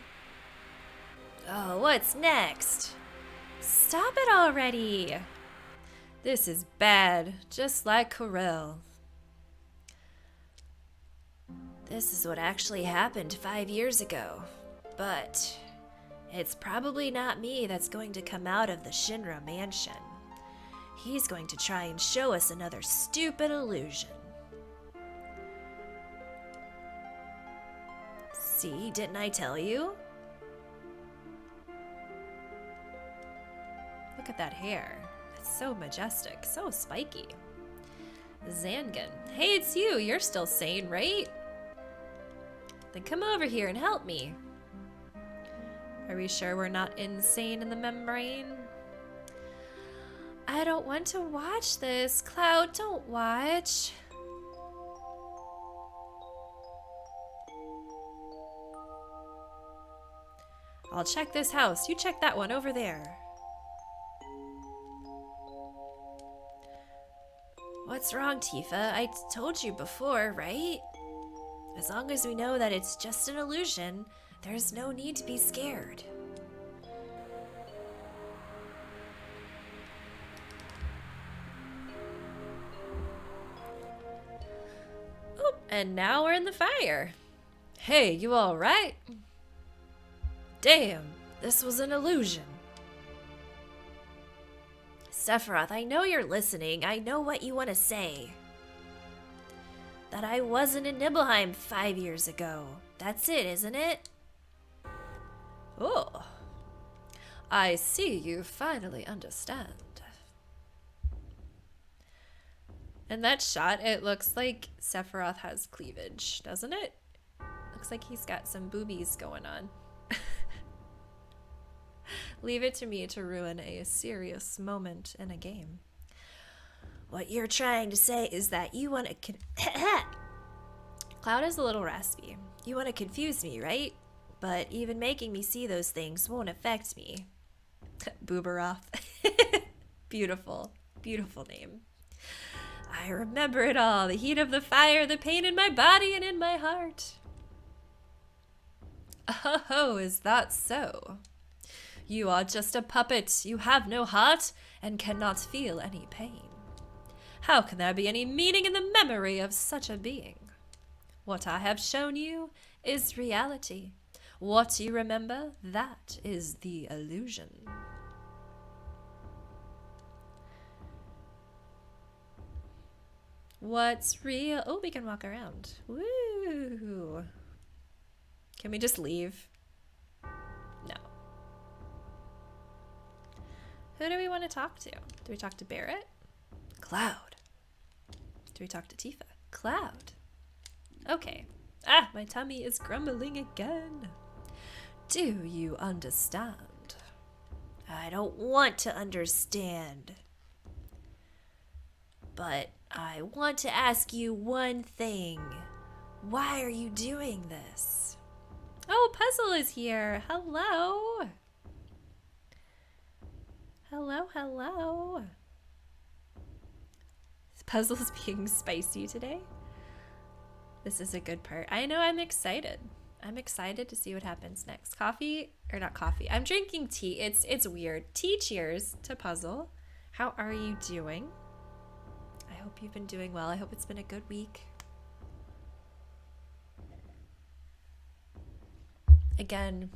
Oh, what's next? Stop it already. This is bad, just like Corel. This is what actually happened 5 years ago, but it's probably not me that's going to come out of the Shinra mansion. He's going to try and show us another stupid illusion. See, didn't I tell you? Look at that hair. It's so majestic, so spiky. Zangan. Hey, it's you. You're still sane, right? Then come over here and help me. Are we sure we're not insane in the membrane? I don't want to watch this. Cloud, don't watch. I'll check this house. You check that one over there. What's wrong, Tifa? I told you before, right? As long as we know that it's just an illusion, there's no need to be scared. Oh, and now we're in the fire. Hey, you all right? Damn, this was an illusion. Sephiroth, I know you're listening. I know what you want to say. That I wasn't in Nibelheim 5 years ago. That's it, isn't it? Oh, I see you finally understand. In that shot, it looks like Sephiroth has cleavage, doesn't it? Looks like he's got some boobies going on. Leave it to me to ruin a serious moment in a game. What you're trying to say is that you want to... Cloud is a little raspy. You want to confuse me, right? But even making me see those things won't affect me. Booberoth. Beautiful. Beautiful name. I remember it all. The heat of the fire, the pain in my body and in my heart. Oh, is that so? You are just a puppet. You have no heart and cannot feel any pain. How can there be any meaning in the memory of such a being? What I have shown you is reality. What you remember, that is the illusion. What's real? Oh, we can walk around. Woo! Can we just leave? No. Who do we want to talk to? Do we talk to Barrett? Cloud. Do we talk to Tifa? Cloud. Okay. Ah, my tummy is grumbling again. Do you understand? I don't want to understand. But I want to ask you one thing. Why are you doing this? Oh, Puzzle is here. Hello. Hello, hello. Puzzle's being spicy today. This is a good part. I know, I'm excited. I'm excited to see what happens next. Coffee, or not coffee. I'm drinking tea. It's weird. Tea cheers to Puzzle. How are you doing? I hope you've been doing well. I hope it's been a good week. Again,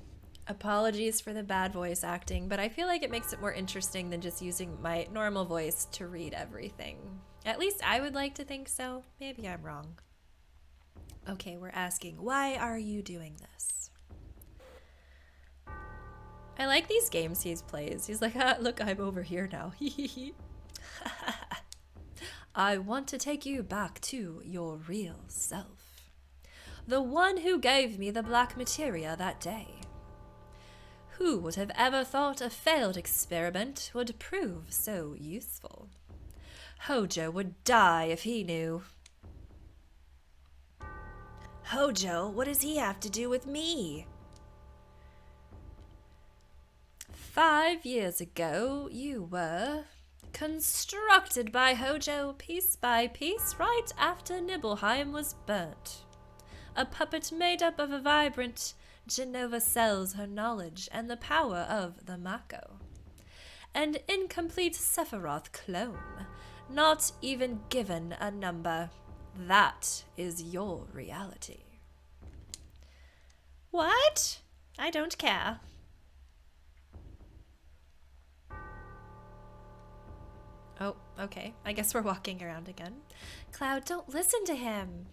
apologies for the bad voice acting, but I feel like it makes it more interesting than just using my normal voice to read everything. At least I would like to think so. Maybe I'm wrong. Okay, we're asking, why are you doing this? I like these games he plays. He's like, ah, look, I'm over here now. I want to take you back to your real self. The one who gave me the black materia that day. Who would have ever thought a failed experiment would prove so useful? Hojo would die if he knew. Hojo, what does he have to do with me? 5 years ago, you were constructed by Hojo piece by piece right after Nibelheim was burnt. A puppet made up of a vibrant Genova cells, her knowledge, and the power of the Mako. An incomplete Sephiroth clone, not even given a number. That is your reality. What? I don't care. Oh, okay. I guess we're walking around again. Cloud, don't listen to him.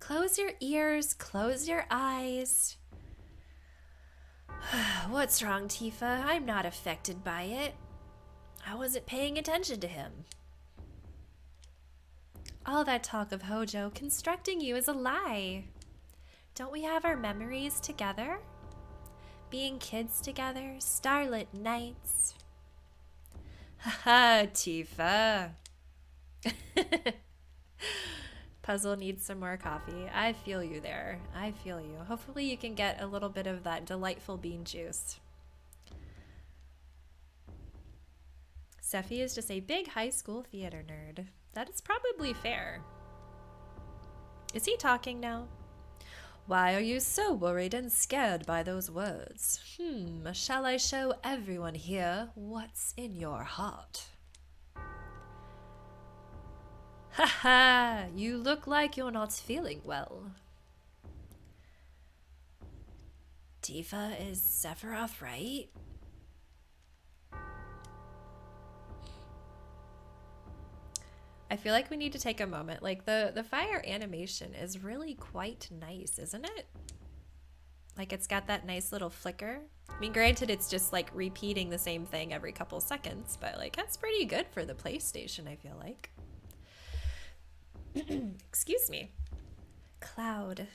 Close your ears, close your eyes. What's wrong, Tifa? I'm not affected by it. I wasn't paying attention to him. All that talk of Hojo constructing you is a lie. Don't we have our memories together? Being kids together, starlit nights. Haha, Tifa. Puzzle needs some more coffee. I feel you there. I feel you. Hopefully you can get a little bit of that delightful bean juice. Sephi is just a big high school theater nerd. That is probably fair. Is he talking now? Why are you so worried and scared by those words? Shall I show everyone here what's in your heart? Haha, you look like you're not feeling well. Tifa, is Sephiroth right? I feel like we need to take a moment. Like the fire animation is really quite nice, isn't it? Like it's got that nice little flicker. I mean, granted, it's just like repeating the same thing every couple seconds, but like that's pretty good for the PlayStation, I feel like. Excuse me. Cloud.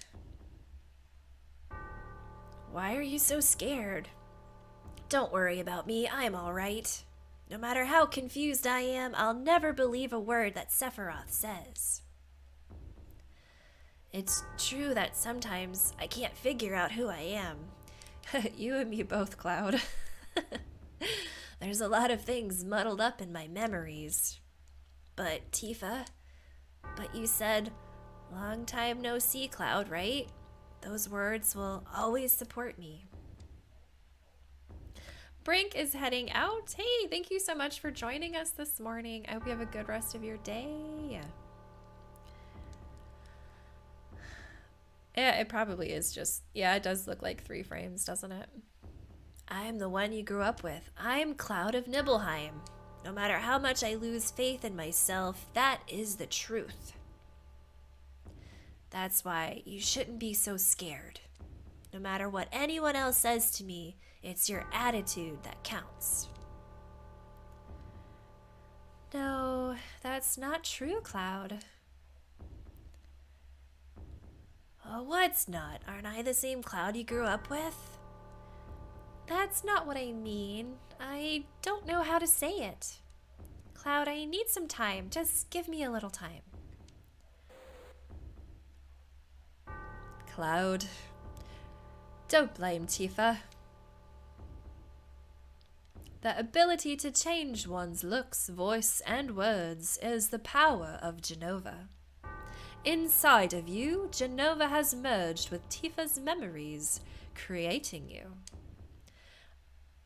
Why are you so scared? Don't worry about me, I'm alright. No matter how confused I am, I'll never believe a word that Sephiroth says. It's true that sometimes I can't figure out who I am. You and me both, Cloud. There's a lot of things muddled up in my memories. But Tifa, you said, long time no see, Cloud, right? Those words will always support me. Brink is heading out. Hey, thank you so much for joining us this morning. I hope you have a good rest of your day. Yeah, it probably is just, yeah, it does look like 3 frames, doesn't it? I'm the one you grew up with. I'm Cloud of Nibelheim. No matter how much I lose faith in myself, that is the truth. That's why you shouldn't be so scared. No matter what anyone else says to me, it's your attitude that counts. No, that's not true, Cloud. Oh, what's not? Aren't I the same Cloud you grew up with? That's not what I mean. I don't know how to say it. Cloud, I need some time. Just give me a little time. Cloud. Don't blame Tifa. The ability to change one's looks, voice, and words is the power of Jenova. Inside of you, Jenova has merged with Tifa's memories, creating you.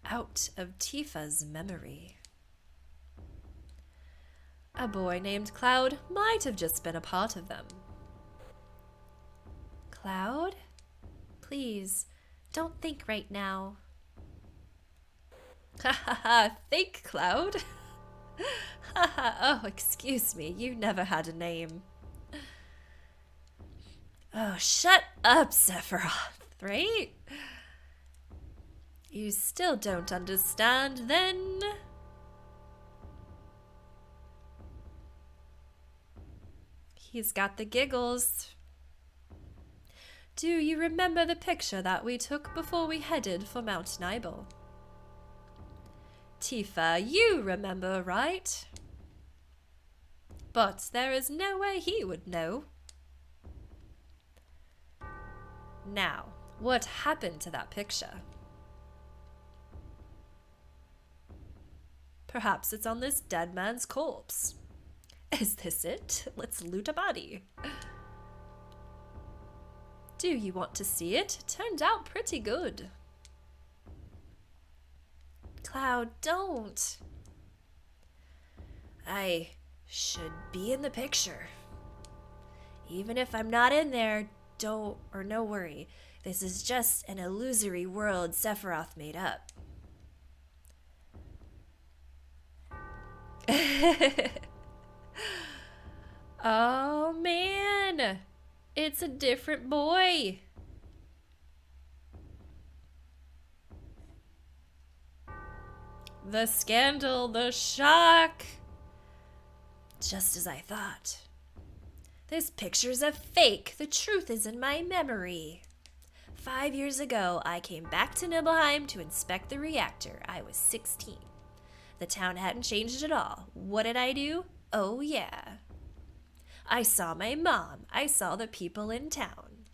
Out of Tifa's memory. A boy named Cloud might have just been a part of them. Cloud? Please, don't think right now. Ha ha ha, think, Cloud. Ha ha, oh, excuse me, you never had a name. Oh, shut up, Sephiroth, right? You still don't understand, then? He's got the giggles. Do you remember the picture that we took before we headed for Mount Nibel? Tifa, you remember, right? But there is no way he would know. Now, what happened to that picture? Perhaps it's on this dead man's corpse. Is this it? Let's loot a body. Do you want to see it? Turned out pretty good. Cloud, don't. I should be in the picture. Even if I'm not in there, don't, or no worry. This is just an illusory world Sephiroth made up. Oh man, it's a different boy. The scandal, the shock. Just as I thought. This picture's a fake. The truth is in my memory. 5 years ago, I came back to Nibelheim to inspect the reactor. I was 16. The town hadn't changed at all. What did I do? Oh, yeah. I saw my mom. I saw the people in town.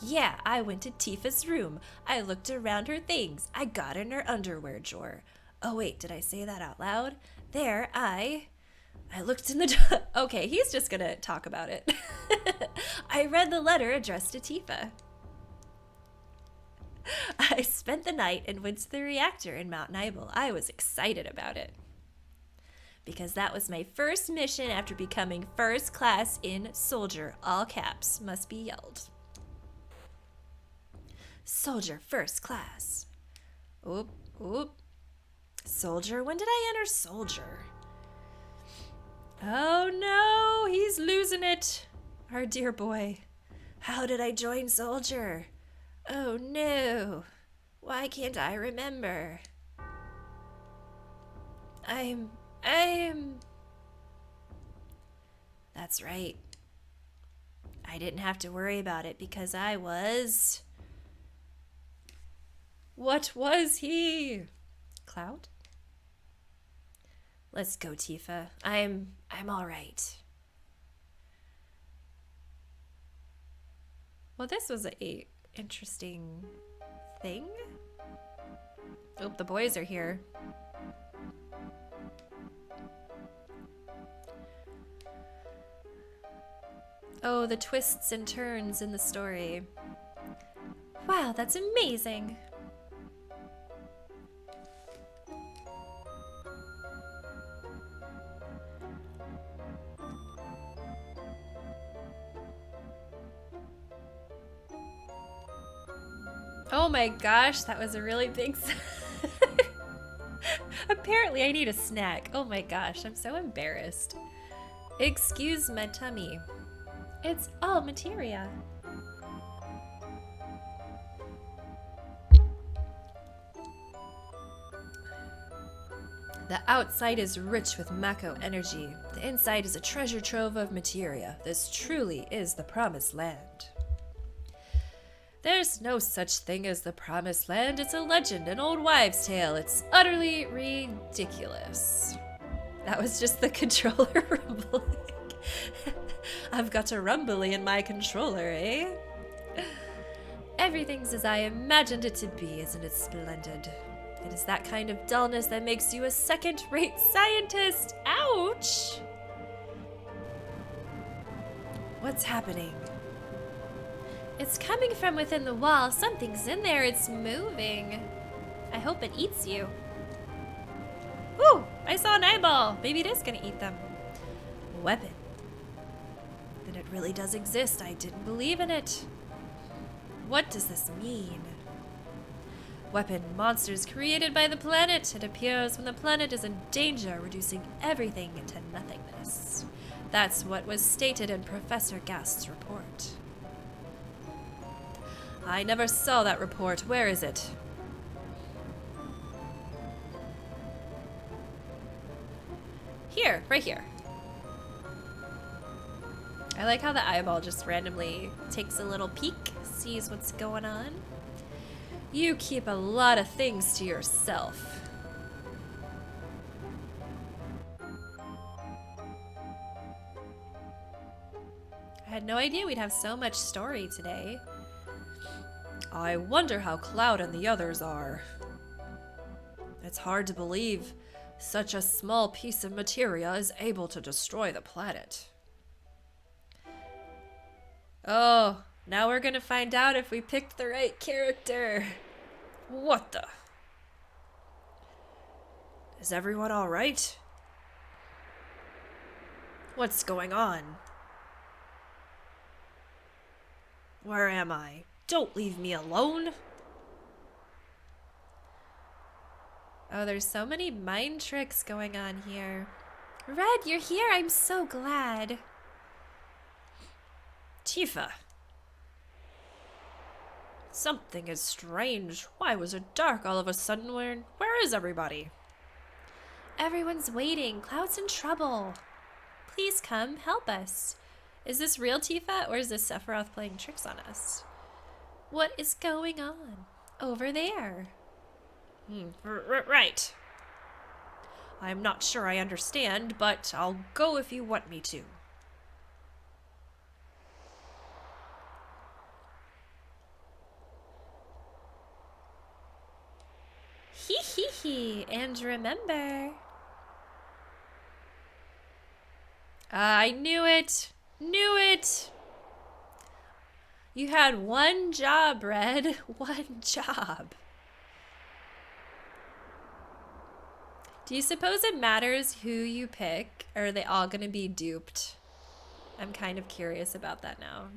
Yeah, I went to Tifa's room. I looked around her things. I got in her underwear drawer. Oh, wait, did I say that out loud? There, I looked in the... Okay, he's just gonna talk about it. I read the letter addressed to Tifa. I spent the night and went to the reactor in Mount Nibel. I was excited about it. Because that was my first mission after becoming first class in Soldier. All caps must be yelled. Soldier first class. Oop, oop. Soldier? When did I enter Soldier? Oh no, he's losing it. Our dear boy. How did I join Soldier? Oh no. Why can't I remember? I'm... That's right. I didn't have to worry about it because I was... What was he? Cloud? Let's go, Tifa. I'm all right. Well, this was a interesting thing. Oh, the boys are here. Oh, the twists and turns in the story. Wow, that's amazing. Oh my gosh, that was a really big... Apparently I need a snack. Oh my gosh, I'm so embarrassed. Excuse my tummy. It's all materia. The outside is rich with Mako energy. The inside is a treasure trove of materia. This truly is the promised land. There's no such thing as the promised land. It's a legend, an old wives' tale. It's utterly ridiculous. That was just the controller rumbling. I've got a rumbly in my controller, eh? Everything's as I imagined it to be, isn't it splendid? It is that kind of dullness that makes you a second-rate scientist. Ouch! What's happening? It's coming from within the wall. Something's in there. It's moving. I hope it eats you. Ooh, I saw an eyeball. Maybe it is gonna eat them. Weapon. Then it really does exist. I didn't believe in it. What does this mean? Weapon. Monsters created by the planet. It appears when the planet is in danger, reducing everything into nothingness. That's what was stated in Professor Gast's report. I never saw that report. Where is it? Here, right here. I like how the eyeball just randomly takes a little peek, sees what's going on. You keep a lot of things to yourself. I had no idea we'd have so much story today. I wonder how Cloud and the others are. It's hard to believe such a small piece of materia is able to destroy the planet. Oh, now we're gonna find out if we picked the right character. What the? Is everyone all right? What's going on? Where am I? Don't leave me alone. Oh, there's so many mind tricks going on here. Red, you're here. I'm so glad. Tifa. Something is strange. Why was it dark all of a sudden? Where is everybody? Everyone's waiting. Cloud's in trouble. Please come, help us. Is this real Tifa, or is this Sephiroth playing tricks on us? What is going on? Over there. Right. I'm not sure I understand, but I'll go if you want me to. Hee hee hee, and remember. I knew it. Knew it. You had one job, Red. One job. Do you suppose it matters who you pick? Or are they all going to be duped? I'm kind of curious about that now.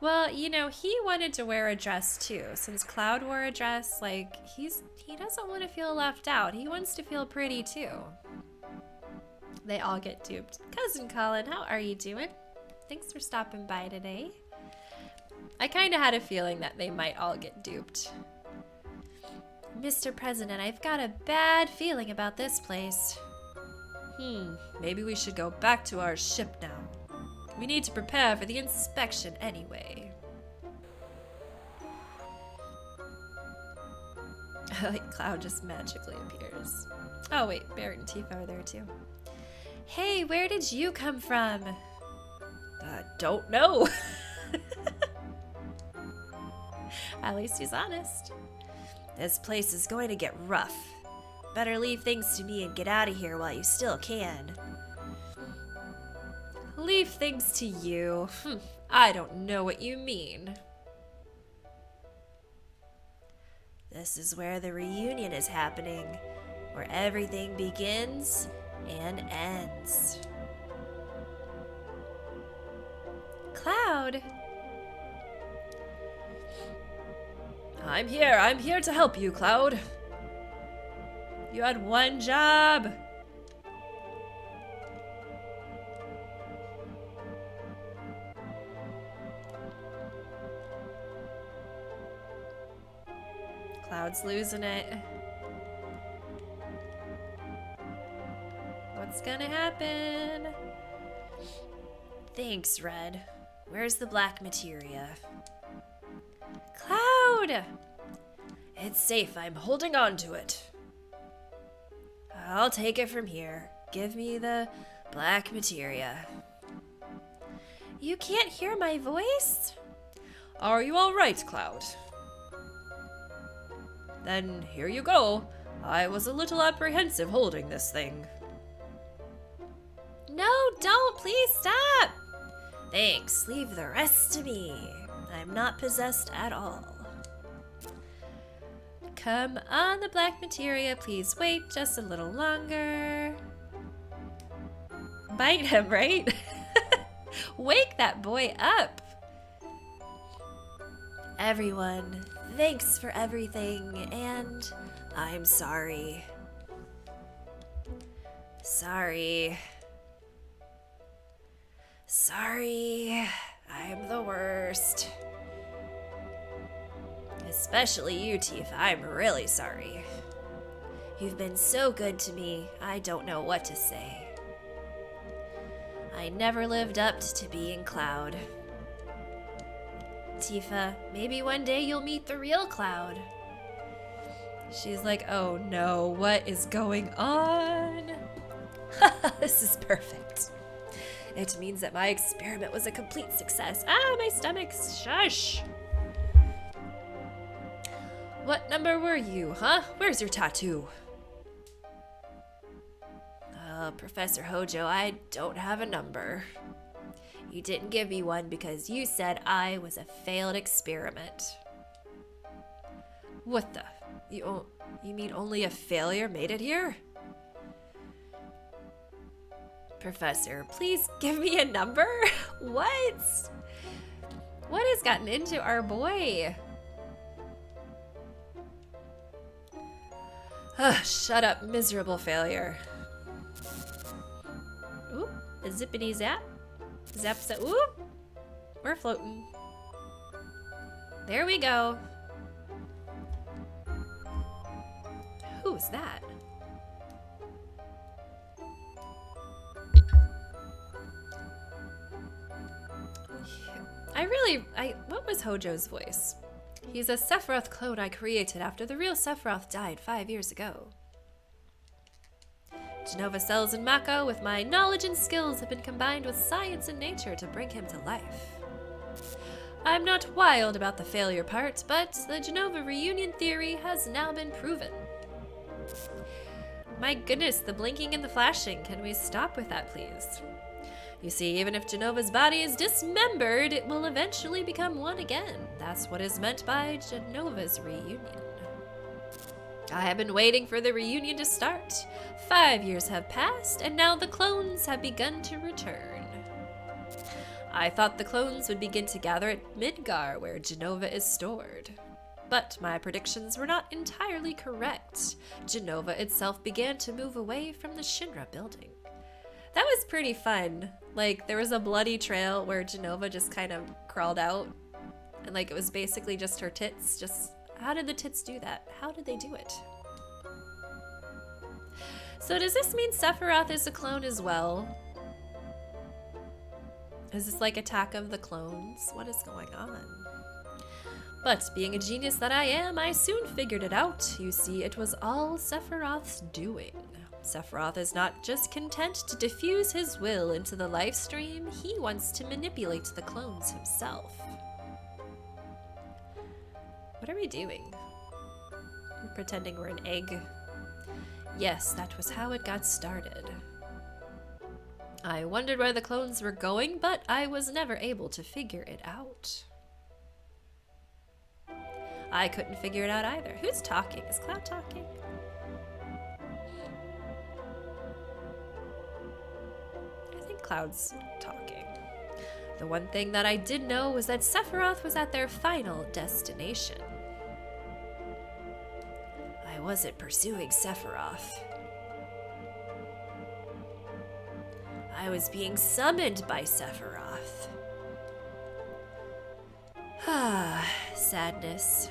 Well, you know, he wanted to wear a dress too. Since Cloud wore a dress, like, he doesn't want to feel left out. He wants to feel pretty too. They all get duped. Cousin Colin, how are you doing? Thanks for stopping by today. I kind of had a feeling that they might all get duped. Mr. President, I've got a bad feeling about this place. Maybe we should go back to our ship now. We need to prepare for the inspection anyway. Like Cloud just magically appears. Oh wait, Barrett and Tifa are there too. Hey, where did you come from? Don't know. At least he's honest. This place is going to get rough. Better leave things to me and get out of here while you still can. Leave things to you? I don't know what you mean. This is where the reunion is happening, where everything begins and ends. Cloud! I'm here to help you, Cloud. You had one job. Cloud's losing it. What's gonna happen? Thanks, Red. Where's the black materia? Cloud! It's safe. I'm holding on to it. I'll take it from here. Give me the black materia. You can't hear my voice? Are you all right, Cloud? Then here you go. I was a little apprehensive holding this thing. No, don't. Please stop. Thanks. Leave the rest to me. I'm not possessed at all. Come on, the black materia. Please wait just a little longer. Bite him, right? Wake that boy up. Everyone, thanks for everything, and I'm sorry. Sorry. Sorry. I'm the worst. Especially you, Tifa. I'm really sorry. You've been so good to me, I don't know what to say. I never lived up to being Cloud. Tifa, maybe one day you'll meet the real Cloud. She's like, oh no, what is going on? This is perfect. It means that my experiment was a complete success. Ah, my stomach, shush. What number were you, huh? Where's your tattoo? Professor Hojo, I don't have a number. You didn't give me one because you said I was a failed experiment. What the? You mean only a failure made it here? Professor, please give me a number? What? What has gotten into our boy? Shut up, miserable failure. Ooh, a zippity zap. Zap, zap, ooh. We're floating. There we go. Who's that? What was Hojo's voice? He's a Sephiroth clone I created after the real Sephiroth died 5 years ago. Jenova Cells and Mako, with my knowledge and skills, have been combined with science and nature to bring him to life. I'm not wild about the failure part, but the Jenova reunion theory has now been proven. My goodness, the blinking and the flashing. Can we stop with that, please? You see, even if Jenova's body is dismembered, it will eventually become one again. That's what is meant by Jenova's reunion. I have been waiting for the reunion to start. 5 years have passed, and now the clones have begun to return. I thought the clones would begin to gather at Midgar, where Jenova is stored. But my predictions were not entirely correct. Jenova itself began to move away from the Shinra building. That was pretty fun. Like, there was a bloody trail where Jenova just kind of crawled out. And like it was basically just her tits. Just how did the tits do that? How did they do it? So does this mean Sephiroth is a clone as well? Is this like Attack of the Clones? What is going on? But being a genius that I am, I soon figured it out. You see, it was all Sephiroth's doing. Sephiroth is not just content to diffuse his will into the live stream, he wants to manipulate the clones himself. What are we doing? We're pretending we're an egg. Yes, that was how it got started. I wondered where the clones were going, but I was never able to figure it out. I couldn't figure it out either. Who's talking? Is Cloud talking? I think Cloud's talking. The one thing that I did know was that Sephiroth was at their final destination. I wasn't pursuing Sephiroth. I was being summoned by Sephiroth. Ah, sadness.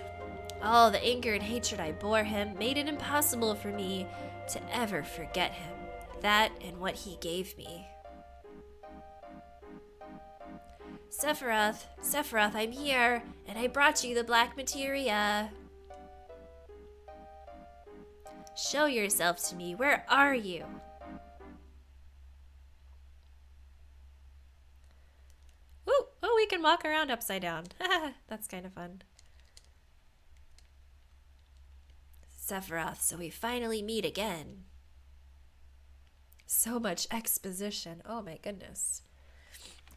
All the anger and hatred I bore him made it impossible for me to ever forget him. That and what he gave me. Sephiroth, Sephiroth, I'm here, and I brought you the black materia. Show yourself to me. Where are you? Ooh, oh, we can walk around upside down. That's kind of fun. Sephiroth, so we finally meet again. So much exposition. Oh my goodness.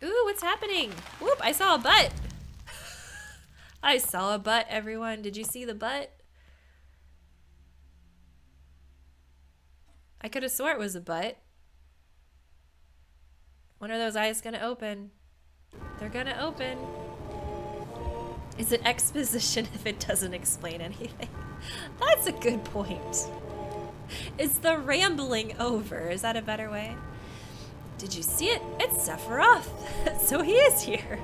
Ooh, what's happening? Whoop, I saw a butt. I saw a butt, everyone. Did you see the butt? I could have swore it was a butt. When are those eyes gonna open? They're gonna open. Is it exposition if it doesn't explain anything? That's a good point. Is the rambling over? Is that a better way? Did you see it? It's Sephiroth. So he is here.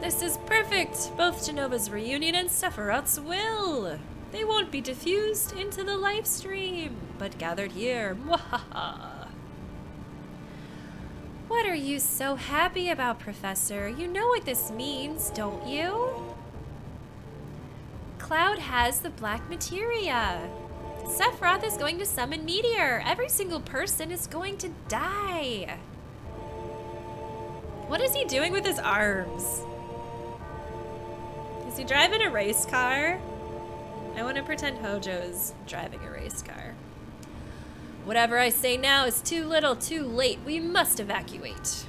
This is perfect. Both Genova's reunion and Sephiroth's will. They won't be diffused into the live stream, but gathered here. Mwahaha. What are you so happy about, Professor? You know what this means, don't you? Cloud has the black materia. Sephiroth is going to summon Meteor. Every single person is going to die. What is he doing with his arms? Is he driving a race car? I want to pretend Hojo's driving a race car. Whatever I say now is too little, too late. We must evacuate.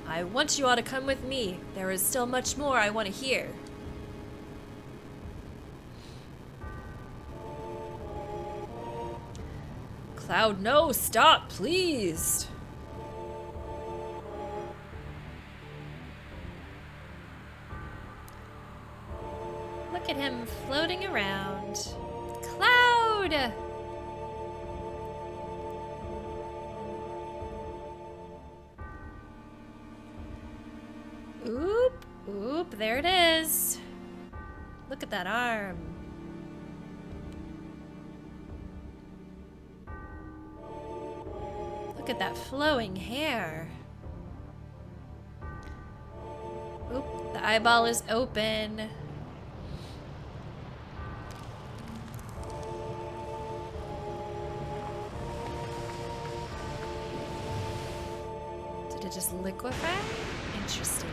I want you all to come with me. There is still much more I want to hear. Cloud, no, stop, please. Look at him floating around. Cloud! Oop, oop, there it is. Look at that arm. Look at that flowing hair. Oop, the eyeball is open. Did it just liquefy? Interesting.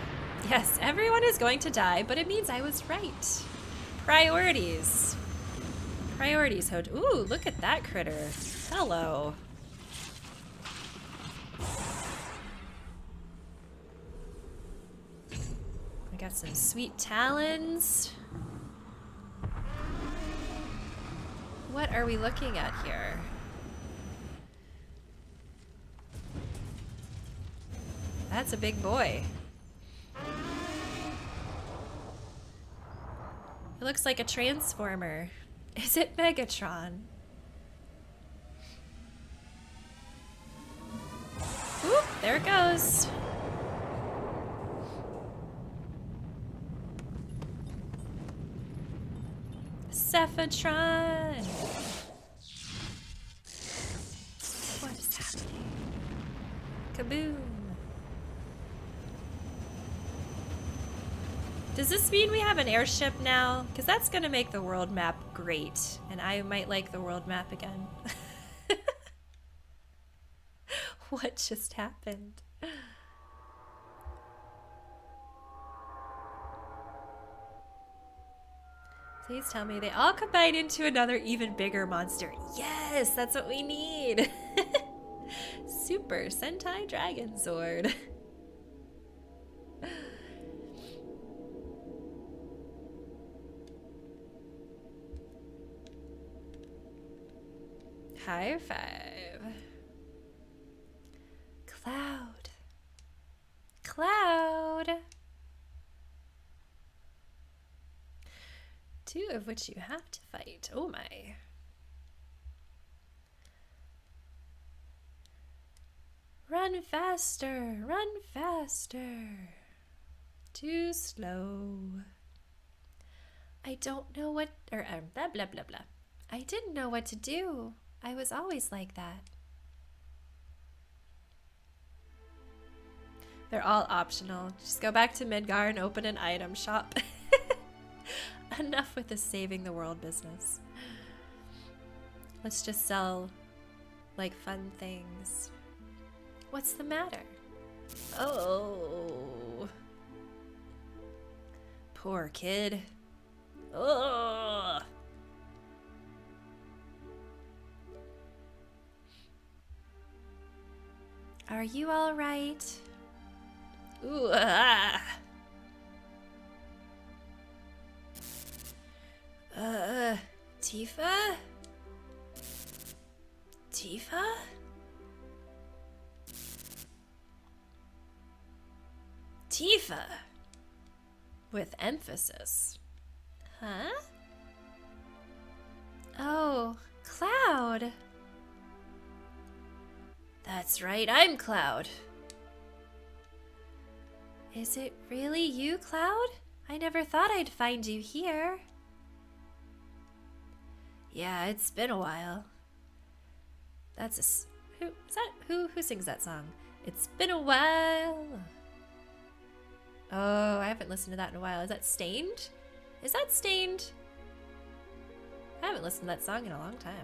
Yes, everyone is going to die, but it means I was right. Priorities. Priorities, Hojo. Ooh, look at that critter. Hello. I got some sweet talons. What are we looking at here? That's a big boy. It looks like a transformer. Is it Megatron? Oop, there it goes. Cephatron! What is happening? Kaboom! Does this mean we have an airship now? Because that's going to make the world map great. And I might like the world map again. What just happened? Please tell me they all combine into another even bigger monster. Yes, that's what we need. Super Sentai Dragon Sword. High five. Cloud. Cloud. Two of which you have to fight. Oh my. Run faster, run faster. Too slow. I don't know what, blah, blah, blah, blah. I didn't know what to do. I was always like that. They're all optional. Just go back to Midgar and open an item shop. Enough with the saving the world business. Let's just sell, like, fun things. What's the matter? Oh. Poor kid. Oh. Are you all right? Ooh, ah. Tifa? Tifa? Tifa. With emphasis. Huh? Oh, Cloud. That's right, I'm Cloud. Is it really you, Cloud? I never thought I'd find you here. Yeah, it's been a while. That's who sings that song? It's been a while. Oh, I haven't listened to that in a while. Is that Stained? Is that Stained? I haven't listened to that song in a long time.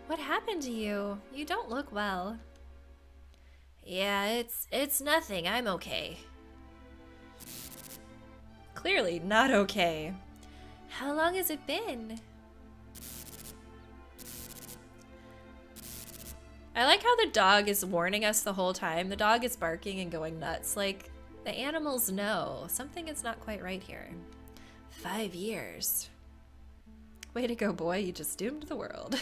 What happened to you? You don't look well. Yeah, it's nothing. I'm okay. Clearly not okay. How long has it been? I like how the dog is warning us the whole time. The dog is barking and going nuts. Like, the animals know. Something is not quite right here. 5 years. Way to go, boy. You just doomed the world.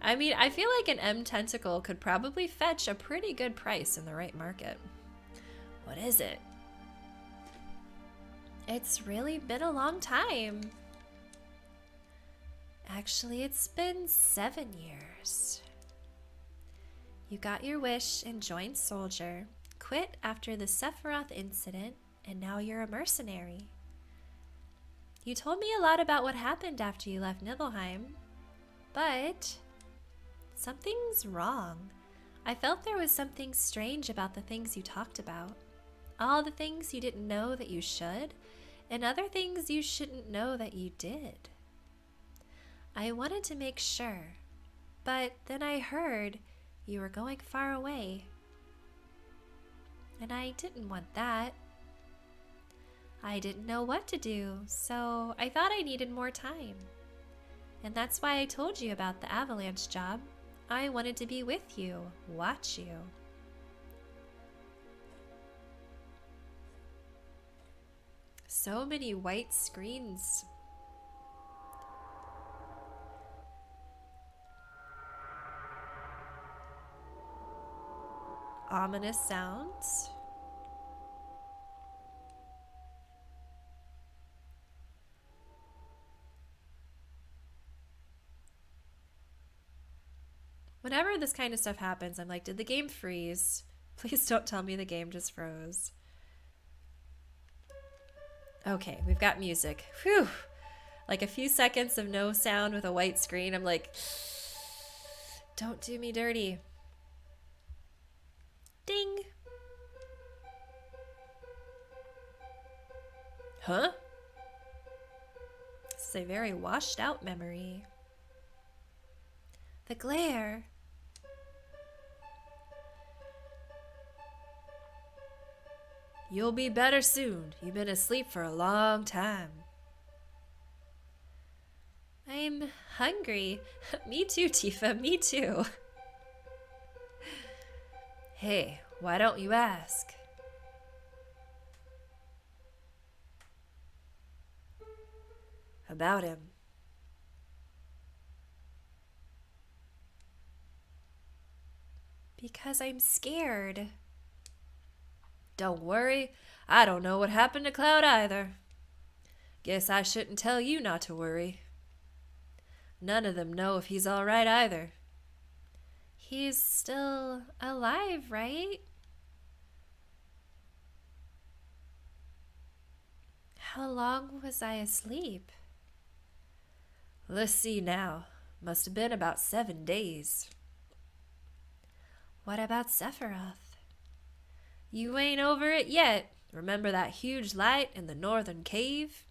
I mean, I feel like an M tentacle could probably fetch a pretty good price in the right market. What is it? It's really been a long time. Actually, it's been 7 years. You got your wish and joined Soldier, quit after the Sephiroth incident, and now you're a mercenary. You told me a lot about what happened after you left Nibelheim, but something's wrong. I felt there was something strange about the things you talked about. All the things you didn't know that you should, and other things you shouldn't know that you did. I wanted to make sure, but then I heard you were going far away. And I didn't want that. I didn't know what to do, so I thought I needed more time. And that's why I told you about the avalanche job. I wanted to be with you, watch you. So many white screens. Ominous sounds. Whenever this kind of stuff happens, I'm like, did the game freeze? Please don't tell me the game just froze. Okay, we've got music. Whew. Like a few seconds of no sound with a white screen. I'm like, don't do me dirty. Ding. Huh? This is a very washed out memory. The glare. You'll be better soon. You've been asleep for a long time. I'm hungry. Me too, Tifa. Me too. Hey, why don't you ask? About him. Because I'm scared. Don't worry, I don't know what happened to Cloud either. Guess I shouldn't tell you not to worry. None of them know if he's all right either. He's still alive, right? How long was I asleep? Let's see now. Must have been about 7 days. What about Sephiroth? You ain't over it yet. Remember that huge light in the northern cave?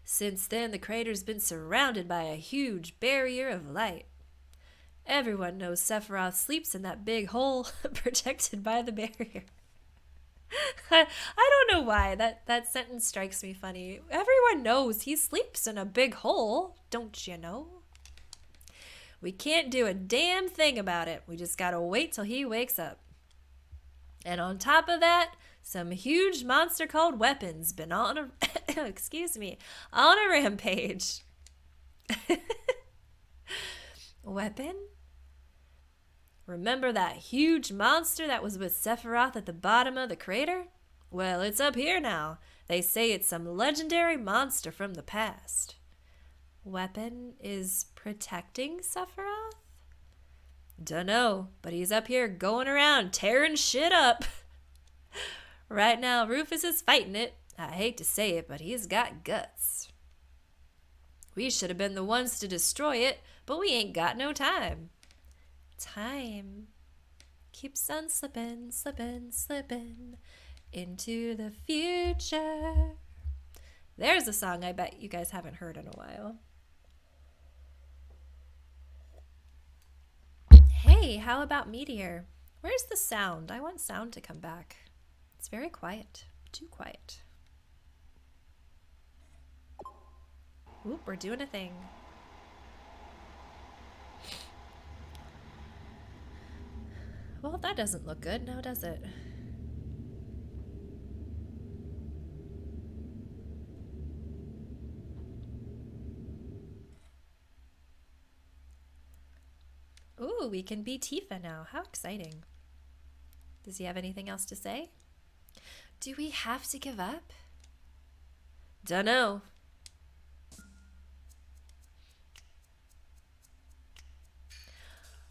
Since then, the crater's been surrounded by a huge barrier of light. Everyone knows Sephiroth sleeps in that big hole protected by the barrier. I don't know why. That sentence strikes me funny. Everyone knows he sleeps in a big hole, don't you know? We can't do a damn thing about it. We just gotta wait till he wakes up. And on top of that, some huge monster called Weapon's been on a on a rampage. Weapon? Remember that huge monster that was with Sephiroth at the bottom of the crater? Well, it's up here now. They say it's some legendary monster from the past. Weapon is protecting Sephiroth? Dunno, but he's up here going around tearing shit up. Right now, Rufus is fighting it. I hate to say it, but he's got guts. We should have been the ones to destroy it, but we ain't got no time. Time keeps on slipping, slipping, slipping into the future. There's a song I bet you guys haven't heard in a while. Hey, how about Meteor? Where's the sound? I want sound to come back. It's very quiet. Too quiet. Oop, we're doing a thing. Well, that doesn't look good now, does it? Ooh, we can be Tifa now. How exciting. Does he have anything else to say? Do we have to give up? Dunno.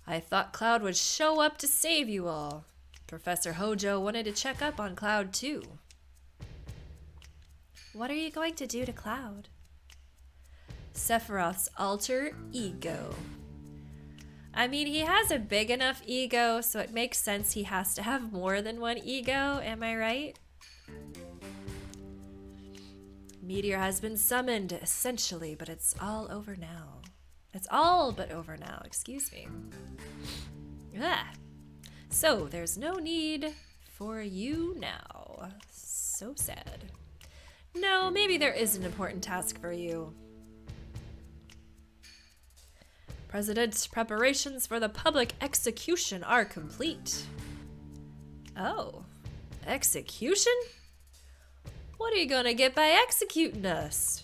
I thought Cloud would show up to save you all. Professor Hojo wanted to check up on Cloud too. What are you going to do to Cloud? Sephiroth's alter ego. I mean, he has a big enough ego, so it makes sense he has to have more than one ego, am I right? Meteor has been summoned, essentially, but it's all over now. It's all but over now, excuse me. Ah. So, there's no need for you now. So sad. No, maybe there is an important task for you. President's preparations for the public execution are complete. Oh, execution? What are you gonna get by executing us?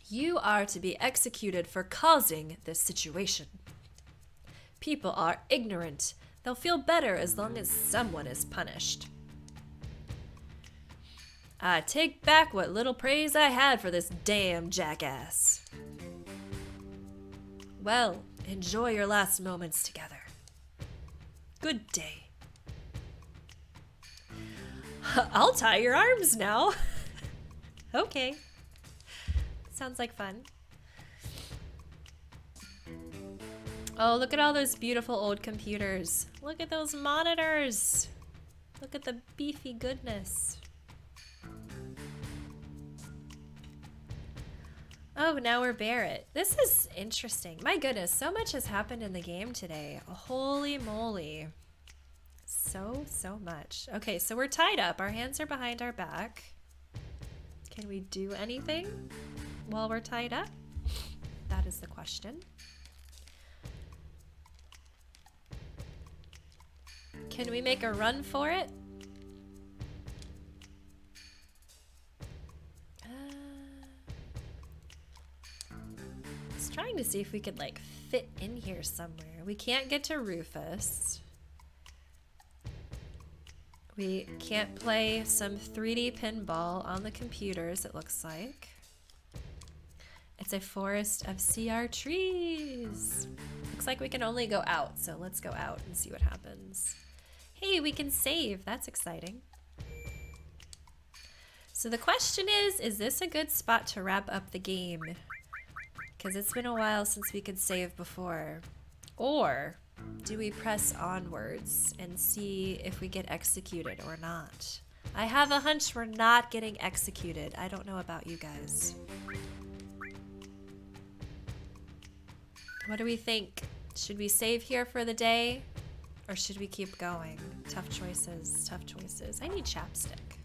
You are to be executed for causing this situation. People are ignorant. They'll feel better as long as someone is punished. I take back what little praise I had for this damn jackass. Well, Enjoy your last moments together. Good day. I'll tie your arms now. Okay. Sounds like fun. Oh, look at all those beautiful old computers. Look at those monitors. Look at the beefy goodness. Oh, now we're Barrett. This is interesting. My goodness, so much has happened in the game today. Holy moly. So much. Okay, so we're tied up. Our hands are behind our back. Can we do anything while we're tied up? That is the question. Can we make a run for it? I was trying to see if we could like fit in here somewhere. We can't get to Rufus. We can't play some 3D pinball on the computers, it looks like. It's a forest of CR trees. Looks like we can only go out, so let's go out and see what happens. Hey, we can save. That's exciting. So the question is this a good spot to wrap up the game? Because it's been a while since we could save before. Or do we press onwards and see if we get executed or not? I have a hunch we're not getting executed. I don't know about you guys. What do we think? Should we save here for the day? Or should we keep going? Tough choices, tough choices. I need chapstick.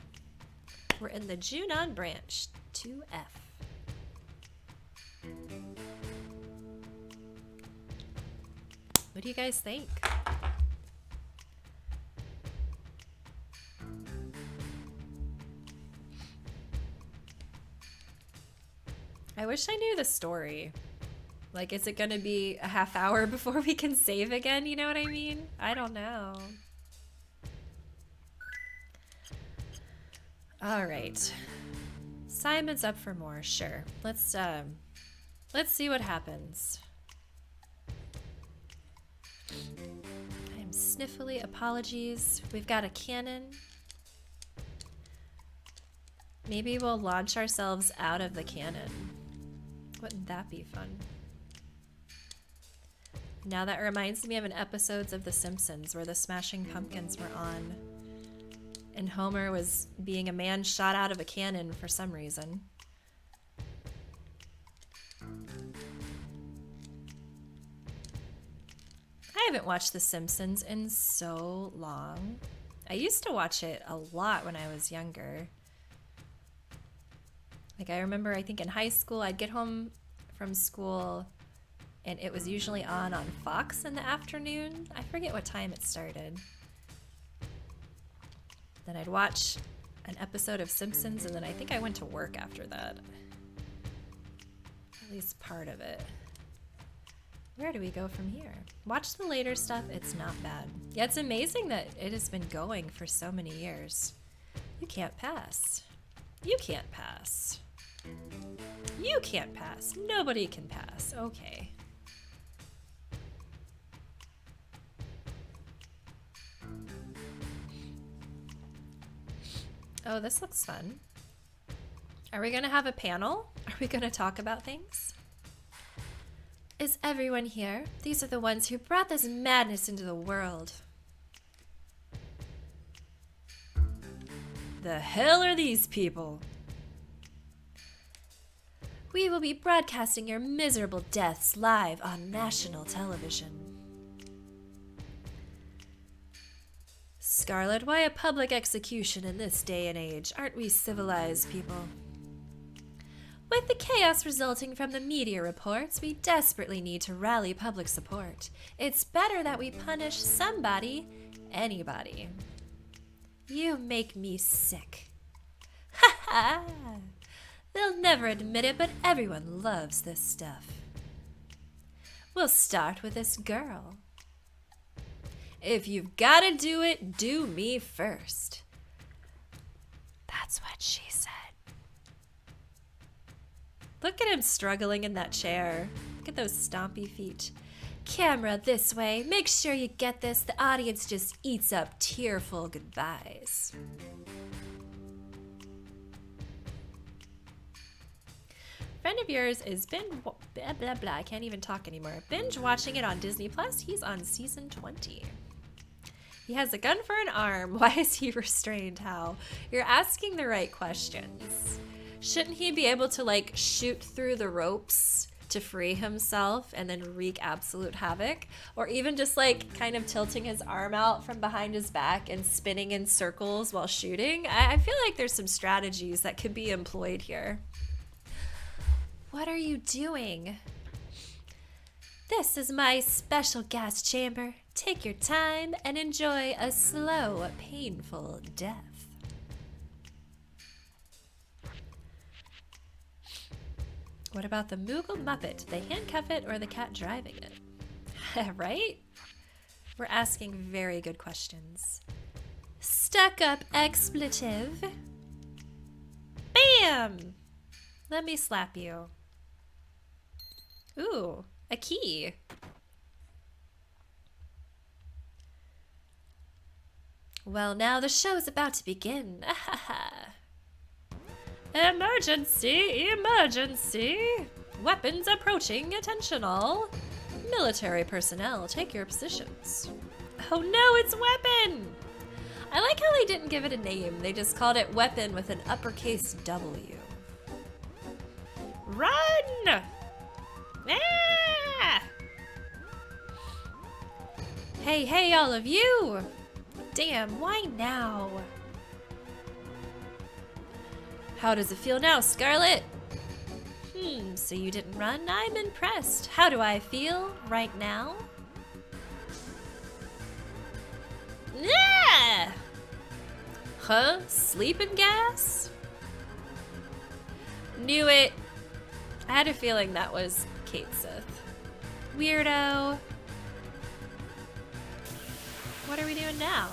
We're in the Junon branch, 2F. What do you guys think? I wish I knew the story. Like, is it gonna be a half hour before we can save again? You know what I mean? I don't know. All right. Simon's up for more, sure. Let's see what happens. I'm sniffly, apologies. We've got a cannon. Maybe we'll launch ourselves out of the cannon. Wouldn't that be fun? Now that reminds me of an episode of The Simpsons where the Smashing Pumpkins were on and Homer was being a man shot out of a cannon for some reason. I haven't watched The Simpsons in so long. I used to watch it a lot when I was younger. Like, I remember, I think in high school, I'd get home from school and it was usually on Fox in the afternoon. I forget what time it started. Then I'd watch an episode of Simpsons, and then I think I went to work after that. At least part of it. Where do we go from here? Watch the later stuff. It's not bad. Yeah, it's amazing that it has been going for so many years. You can't pass. You can't pass. You can't pass. Nobody can pass. Okay. Oh, this looks fun. Are we gonna have a panel? Are we gonna talk about things? Is everyone here? These are the ones who brought this madness into the world. The hell are these people? We will be broadcasting your miserable deaths live on national television. Scarlet, why a public execution in this day and age? Aren't we civilized people? With the chaos resulting from the media reports, we desperately need to rally public support. It's better that we punish somebody, anybody. You make me sick. Ha ha! They'll never admit it, but everyone loves this stuff. We'll start with this girl. If you've gotta do it, do me first. That's what she said. Look at him struggling in that chair. Look at those stompy feet. Camera this way. Make sure you get this. The audience just eats up tearful goodbyes. Friend of yours is blah blah blah. I can't even talk anymore. Binge watching it on Disney Plus. He's on season 20. He has a gun for an arm. Why is he restrained? How? You're asking the right questions. Shouldn't he be able to like shoot through the ropes to free himself and then wreak absolute havoc? Or even just like kind of tilting his arm out from behind his back and spinning in circles while shooting? I feel like there's some strategies that could be employed here. What are you doing? This is my special gas chamber. Take your time and enjoy a slow, painful death. What about the Moogle Muppet? They handcuff it or the cat driving it? Right? We're asking very good questions. Stuck up expletive. Bam! Let me slap you. Ooh, a key. Well, now the show's about to begin. Emergency! Emergency! Weapons approaching, attention all. Military personnel, take your positions. Oh no, it's Weapon! I like how they didn't give it a name. They just called it Weapon with an uppercase W. Run! Ah! Hey, hey, all of you! Damn, why now? How does it feel now, Scarlet? So you didn't run? I'm impressed. How do I feel right now? Ah! Huh? Sleeping gas? Knew it. I had a feeling that was Kate Sith. Weirdo. What are we doing now?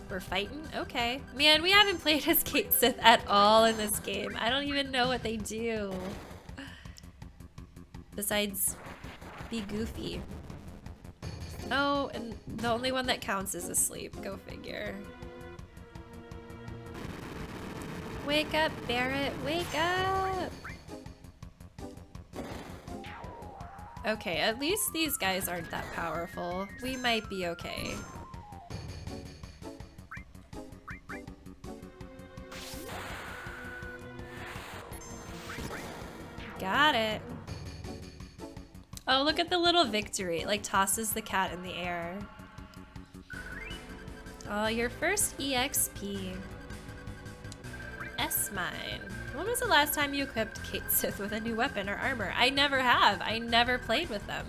We're fighting? Okay. Man, we haven't played as Kate Sith at all in this game. I don't even know what they do. Besides, be goofy. Oh, and the only one that counts is asleep. Go figure. Wake up, Barrett. Wake up! Okay, at least these guys aren't that powerful. We might be okay. Got it. Oh, look at the little victory. It, like, tosses the cat in the air. Oh, your first EXP. S-Mine. When was the last time you equipped Kate Sith with a new weapon or armor? I never have. I never played with them.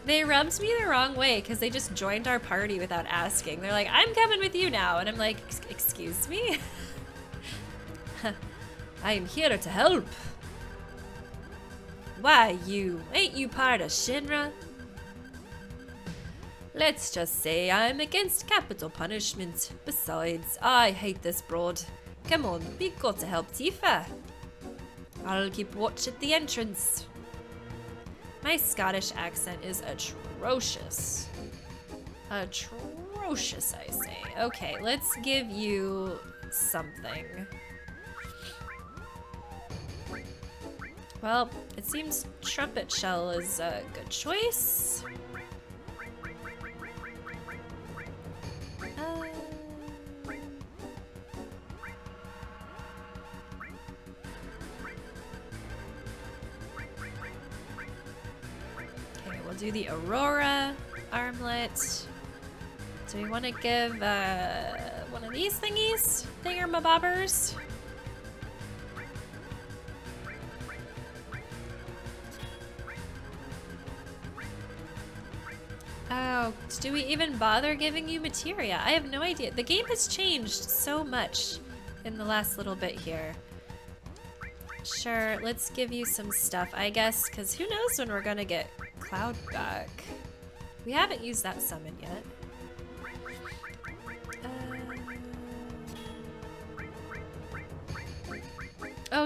They rubbed me the wrong way because they just joined our party without asking. They're like, I'm coming with you now. And I'm like, excuse me? I am here to help. Why you? Ain't you part of Shinra? Let's just say I'm against capital punishment. Besides, I hate this broad. Come on, we got to help Tifa. I'll keep watch at the entrance. My Scottish accent is atrocious. Atrocious, I say. Okay, let's give you something. Well, it seems Trumpet Shell is a good choice. Okay, we'll do the Aurora armlet. Do we want to give one of these thingies? Thingamabobbers? Oh, do we even bother giving you materia? I have no idea. The game has changed so much in the last little bit here. Sure, let's give you some stuff, I guess, because who knows when we're gonna get Cloud back. We haven't used that summon yet.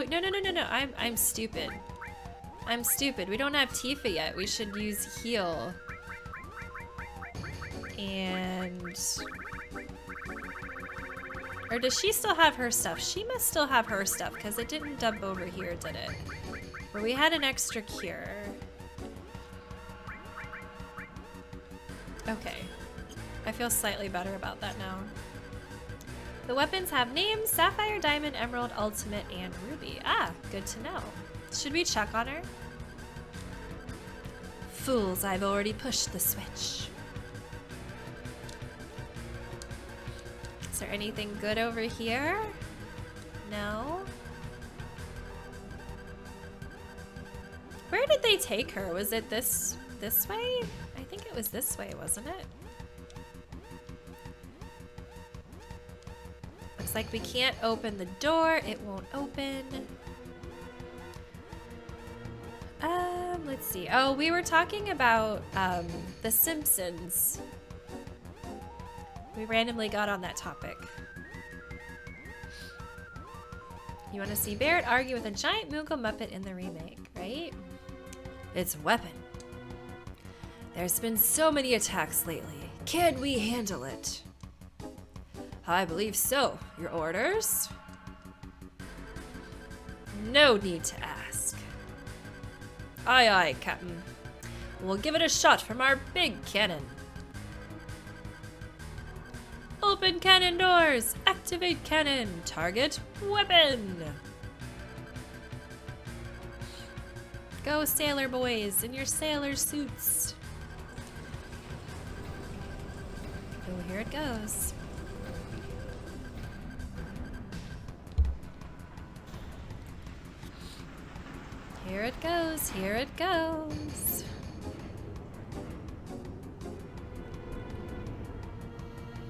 no, no, no, no, no. I'm stupid. I'm stupid. We don't have Tifa yet. We should use heal. And... Or does she still have her stuff? She must still have her stuff because it didn't dump over here, did it? Where we had an extra cure. Okay. I feel slightly better about that now. The weapons have names: Sapphire, Diamond, Emerald, Ultimate, and Ruby. Ah, good to know. Should we check on her? Fools, I've already pushed the switch. Is there anything good over here? No? Where did they take her? Was it this way? I think it was this way, wasn't it? Looks like we can't open the door. It won't open. Let's see. Oh, we were talking about The Simpsons. We randomly got on that topic. You want to see Barrett argue with a giant Moogle Muppet in the remake, right? It's a weapon. There's been so many attacks lately. Can we handle it? I believe so. Your orders? No need to ask. Aye, aye, Captain. We'll give it a shot from our big cannon. Open cannon doors! Activate cannon! Target weapon! Go, sailor boys, in your sailor suits. Oh, here it goes. Here it goes, here it goes.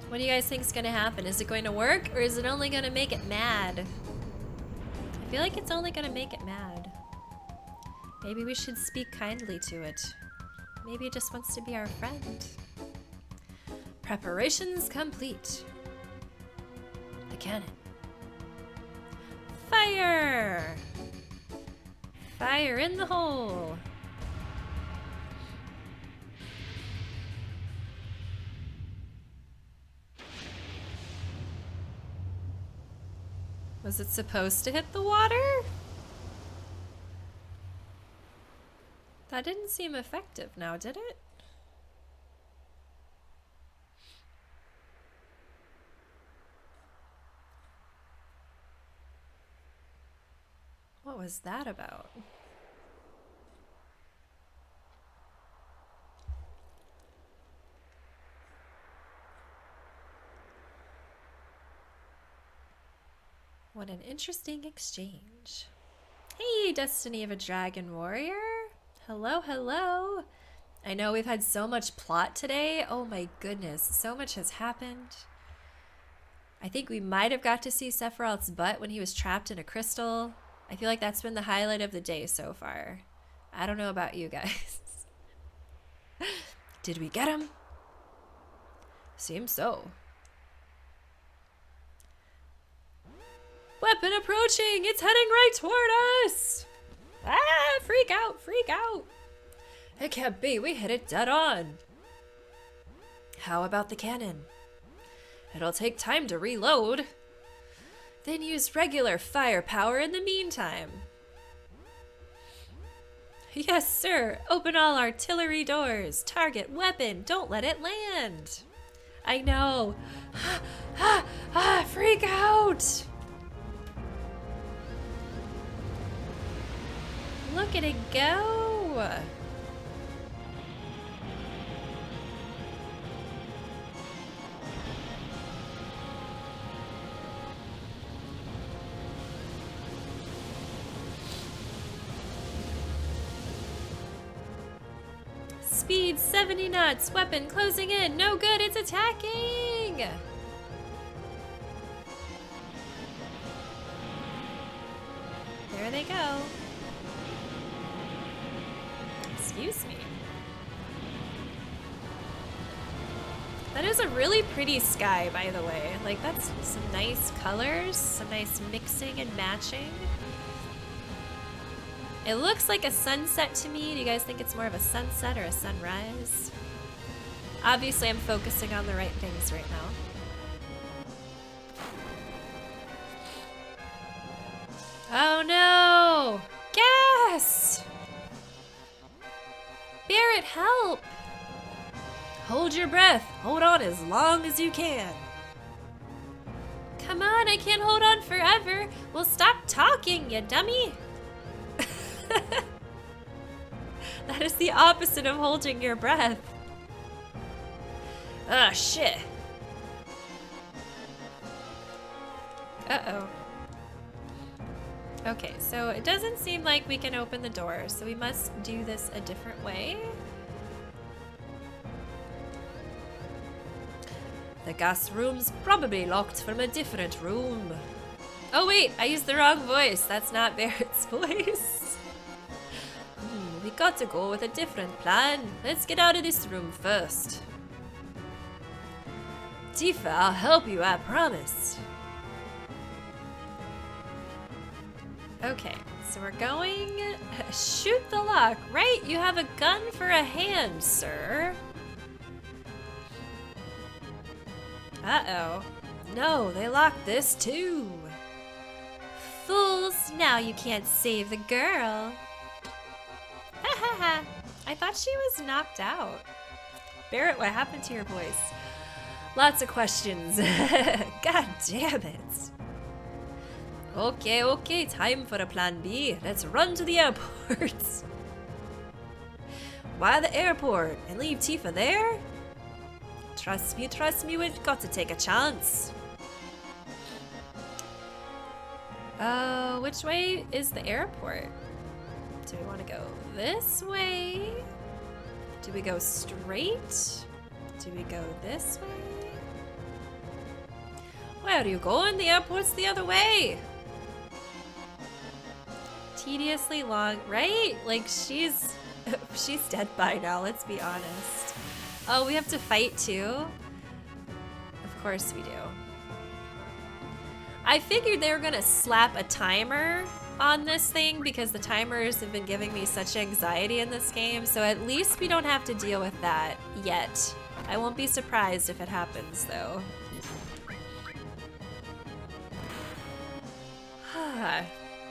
What do you guys think is gonna happen? Is it going to work, or is it only gonna make it mad? I feel like it's only gonna make it mad. Maybe we should speak kindly to it. Maybe it just wants to be our friend. Preparations complete. The cannon. Fire! Fire in the hole! Was it supposed to hit the water? That didn't seem effective now, did it? What was that about? What an interesting exchange. Hey, Destiny of a Dragon Warrior. Hello, hello. I know we've had so much plot today. Oh my goodness, so much has happened. I think we might have got to see Sephiroth's butt when he was trapped in a crystal. I feel like that's been the highlight of the day so far. I don't know about you guys. Did we get him? Seems so. Weapon approaching! It's heading right toward us! Ah! Freak out! Freak out! It can't be. We hit it dead on. How about the cannon? It'll take time to reload. Then use regular firepower in the meantime. Yes, sir. Open all artillery doors. Target weapon. Don't let it land. I know. Freak out! Look at it go! Speed 70 knots. Weapon closing in. No good. It's attacking. There they go. Excuse me. That is a really pretty sky, by the way. Like, that's some nice colors, some nice mixing and matching. It looks like a sunset to me. Do you guys think it's more of a sunset or a sunrise? Obviously, I'm focusing on the right things right now. Oh no! Gas! Barrett, help! Hold your breath. Hold on as long as you can. Come on, I can't hold on forever. Well, stop talking, you dummy. That is the opposite of holding your breath. Ah, shit. Uh-oh. Okay, so it doesn't seem like we can open the door, so we must do this a different way. The gas room's probably locked from a different room. Oh wait, I used the wrong voice. That's not Barrett's voice. We got to go with a different plan. Let's get out of this room first. Tifa, I'll help you, I promise. Okay, so we're going... Shoot the lock, right? You have a gun for a hand, sir. Uh-oh. No, they locked this too. Fools, now you can't save the girl. Ha ha ha. I thought she was knocked out. Barrett, what happened to your voice? Lots of questions. God damn it. Okay, time for a plan B. Let's run to the airport. Why the airport? And leave Tifa there? Trust me, we've got to take a chance. Which way is the airport? Do we want to go this way? Do we go straight? Do we go this way? Where are you going? The airport's the other way. Tediously long, right? Like she's dead by now, let's be honest. Oh, we have to fight too? Of course we do. I figured they were gonna slap a timer on this thing because the timers have been giving me such anxiety in this game, so at least we don't have to deal with that yet. I won't be surprised if it happens though.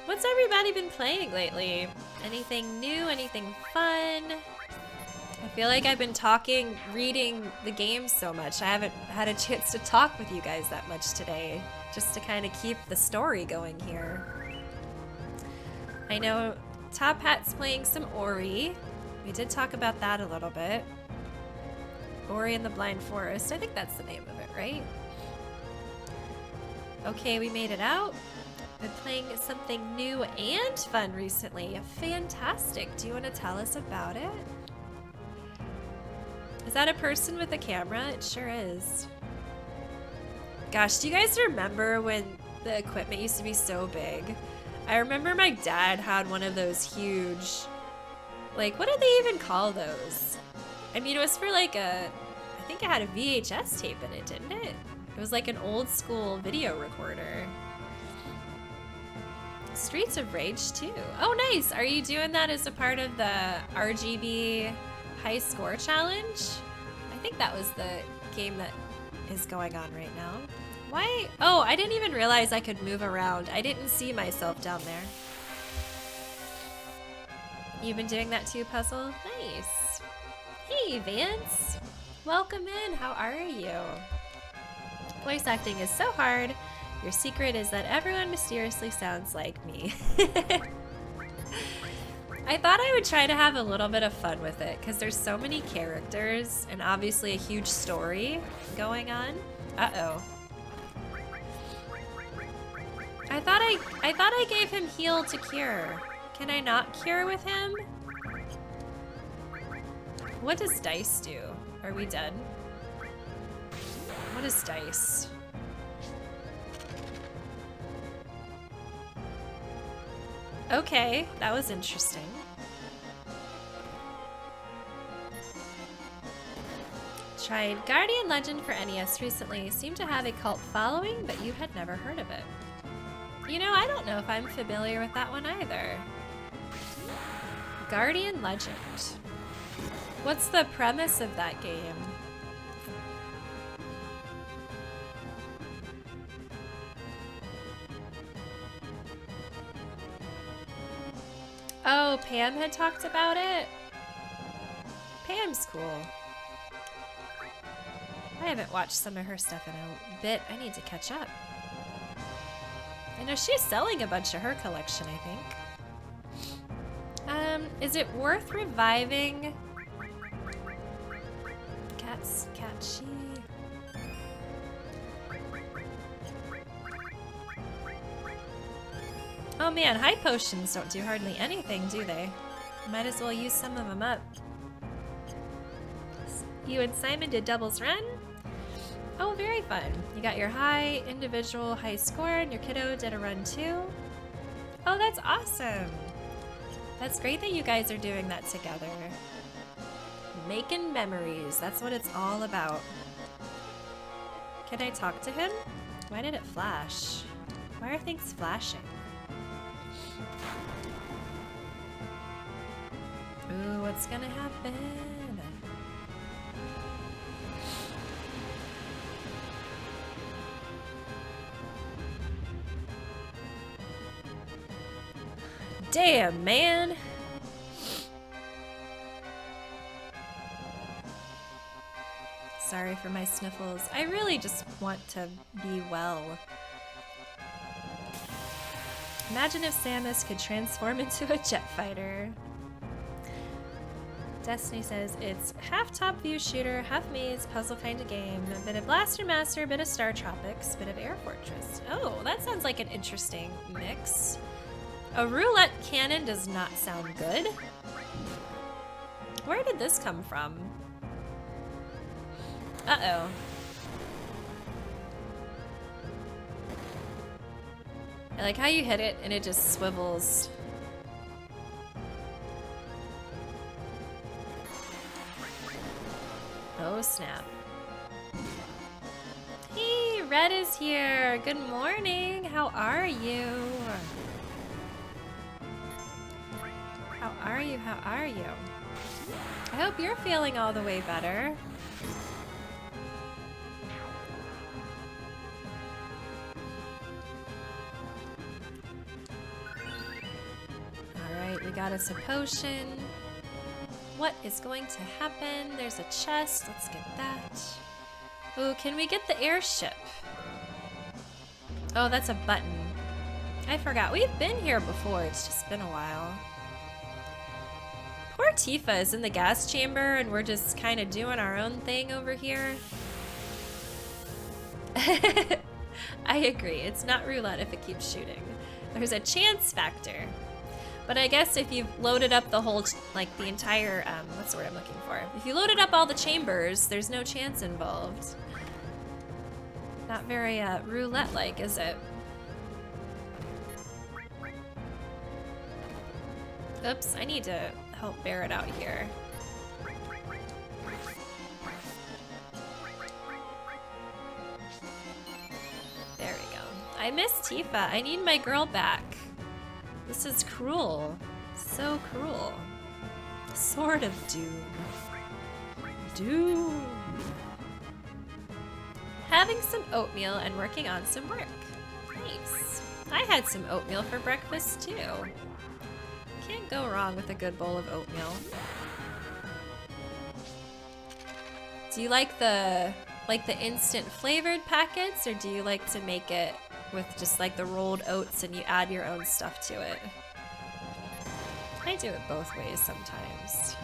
What's everybody been playing lately? Anything new? Anything fun? I feel like I've been reading the game so much. I haven't had a chance to talk with you guys that much today, just to kind of keep the story going here. I know Top Hat's playing some Ori. We did talk about that a little bit. Ori and the Blind Forest. I think that's the name of it, right? Okay, we made it out. Been playing something new and fun recently. Fantastic. Do you want to tell us about it? Is that a person with a camera? It sure is. Gosh, do you guys remember when the equipment used to be so big? I remember my dad had one of those huge, like, what did they even call those? I mean, it was for like I think it had a VHS tape in it, didn't it? It was like an old school video recorder. Streets of Rage 2. Oh, nice. Are you doing that as a part of the RGB high score challenge? I think that was the game that is going on right now. Why? Oh, I didn't even realize I could move around. I didn't see myself down there. You've been doing that too, Puzzle? Nice. Hey, Vance. Welcome in. How are you? Voice acting is so hard. Your secret is that everyone mysteriously sounds like me. I thought I would try to have a little bit of fun with it because there's so many characters and obviously a huge story going on. Uh-oh. I thought I gave him heal to cure. Can I not cure with him? What does dice do? Are we dead? What is dice? Okay, that was interesting. Tried Guardian Legend for NES recently. Seemed to have a cult following, but you had never heard of it. You know, I don't know if I'm familiar with that one either. Guardian Legend. What's the premise of that game? Oh, Pam had talked about it? Pam's cool. I haven't watched some of her stuff in a bit. I need to catch up. I know she's selling a bunch of her collection, I think. Is it worth reviving? Catchy. Oh man, high potions don't do hardly anything, do they? Might as well use some of them up. You and Simon did doubles run? Oh, very fun. You got your individual high score, and your kiddo did a run too. Oh, that's awesome. That's great that you guys are doing that together. Making memories, that's what it's all about. Can I talk to him? Why did it flash? Why are things flashing? Ooh, what's gonna happen? Damn, man! Sorry for my sniffles. I really just want to be well. Imagine if Samus could transform into a jet fighter. Destiny says it's half top view shooter, half maze, puzzle kind of game. A bit of Blaster Master, a bit of Star Tropics, a bit of Air Fortress. Oh, that sounds like an interesting mix. A roulette cannon does not sound good. Where did this come from? Uh-oh. I like how you hit it and it just swivels. Oh, snap. Hey, Red is here. Good morning. How are you? How are you? How are you? I hope you're feeling all the way better. Alright, we got us a potion. What is going to happen? There's a chest. Let's get that. Ooh, can we get the airship? Oh, that's a button. I forgot. We've been here before. It's just been a while. Poor Tifa is in the gas chamber and we're just kind of doing our own thing over here. I agree. It's not roulette if it keeps shooting. There's a chance factor. But I guess if you've loaded up the whole, like the entire, what's the word I'm looking for? If you loaded up all the chambers, there's no chance involved. Not very roulette-like, is it? Oops, I need to help bear it out here. There we go. I miss Tifa. I need my girl back. This is cruel. So cruel. Sword of Doom. Doom. Having some oatmeal and working on some work. Nice. I had some oatmeal for breakfast too. Can't go wrong with a good bowl of oatmeal. Do you like the instant flavored packets, or do you like to make it with just like the rolled oats and you add your own stuff to it? I do it both ways sometimes.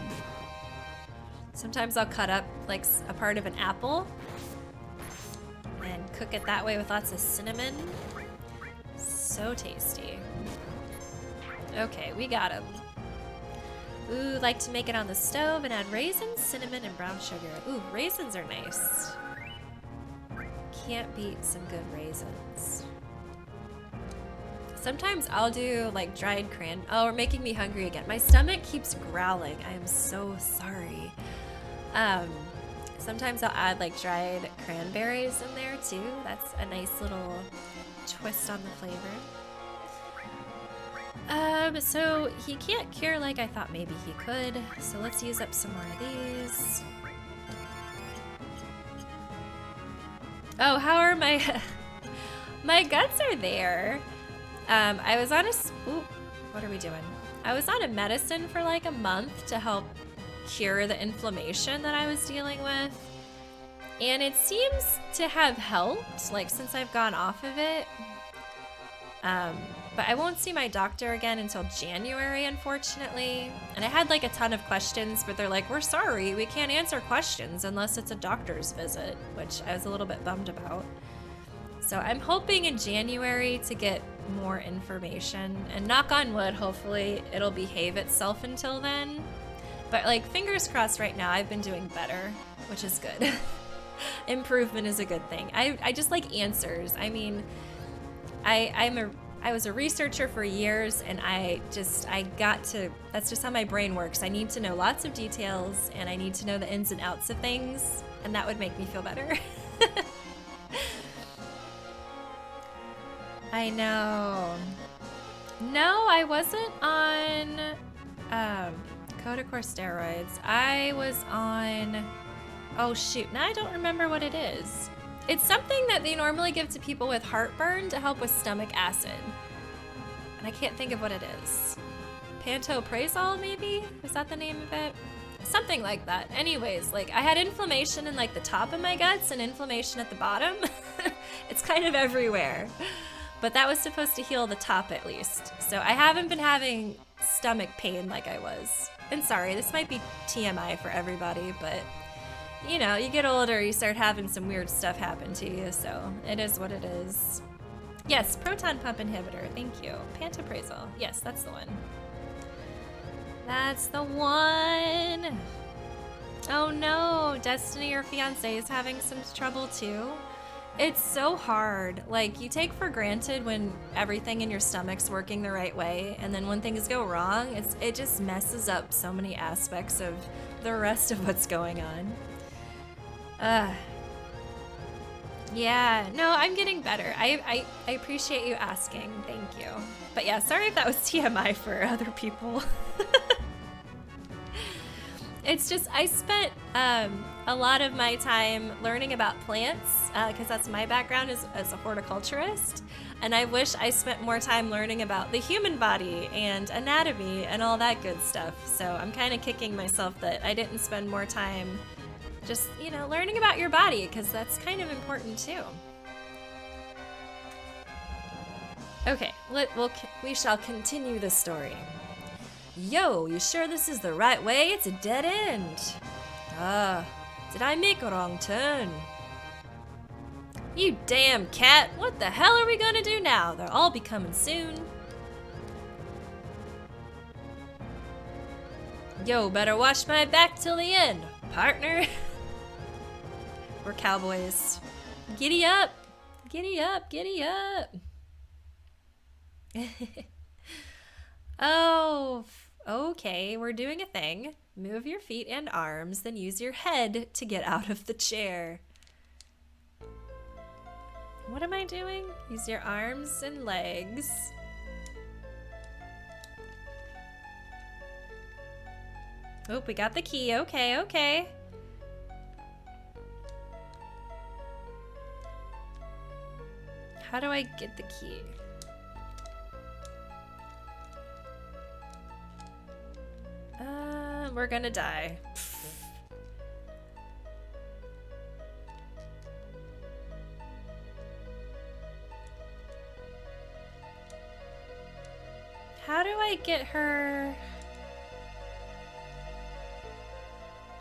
Sometimes I'll cut up like a part of an apple and cook it that way with lots of cinnamon. So tasty. Okay, we got them. Ooh, like to make it on the stove and add raisins, cinnamon, and brown sugar. Ooh, raisins are nice. Can't beat some good raisins. Sometimes I'll do like dried Oh, we're making me hungry again. My stomach keeps growling. I am so sorry. Sometimes I'll add like dried cranberries in there too. That's a nice little twist on the flavor. So he can't cure like I thought maybe he could. So let's use up some more of these. Oh, how are my... my guts are there. I was on a... Ooh, what are we doing? I was on a medicine for like a month to help cure the inflammation that I was dealing with. And it seems to have helped, like, since I've gone off of it. But I won't see my doctor again until January, unfortunately. And I had like a ton of questions, but they're like, we're sorry, we can't answer questions unless it's a doctor's visit, which I was a little bit bummed about. So I'm hoping in January to get more information, and knock on wood, hopefully it'll behave itself until then. But like, fingers crossed right now, I've been doing better, which is good. Improvement is a good thing. I just like answers. I mean, I was a researcher for years, and that's just how my brain works. I need to know lots of details, and I need to know the ins and outs of things, and that would make me feel better. I know. No, I wasn't on corticosteroids. I was on, oh shoot, now I don't remember what it is. It's something that they normally give to people with heartburn to help with stomach acid. And I can't think of what it is. Pantoprazole, maybe? Was that the name of it? Something like that. Anyways, like, I had inflammation in like the top of my guts and inflammation at the bottom. It's kind of everywhere. But that was supposed to heal the top at least. So I haven't been having stomach pain like I was. And sorry, this might be TMI for everybody, but you know, you get older, you start having some weird stuff happen to you, so it is what it is. Yes, proton pump inhibitor, thank you. Pantoprazole, yes, that's the one. That's the one. Oh no, Destiny, your fiance, is having some trouble too. It's so hard. Like, you take for granted when everything in your stomach's working the right way, and then when things go wrong, it just messes up so many aspects of the rest of what's going on. Yeah, no, I'm getting better. I appreciate you asking. Thank you. But yeah, sorry if that was TMI for other people. It's just, I spent a lot of my time learning about plants, because that's my background as a horticulturist. And I wish I spent more time learning about the human body and anatomy and all that good stuff. So I'm kind of kicking myself that I didn't spend more time just, you know, learning about your body, because that's kind of important too. Okay, we shall continue the story. Yo, you sure this is the right way? It's a dead end. Did I make a wrong turn? You damn cat, what the hell are we gonna do now? They'll all be coming soon. Yo, better watch my back till the end, partner. We're cowboys. Giddy up! Giddy up! Giddy up! Oh, okay, we're doing a thing. Move your feet and arms, then use your head to get out of the chair. What am I doing? Use your arms and legs. Oh, we got the key. Okay, okay. How do I get the key? We're gonna die. How do I get her?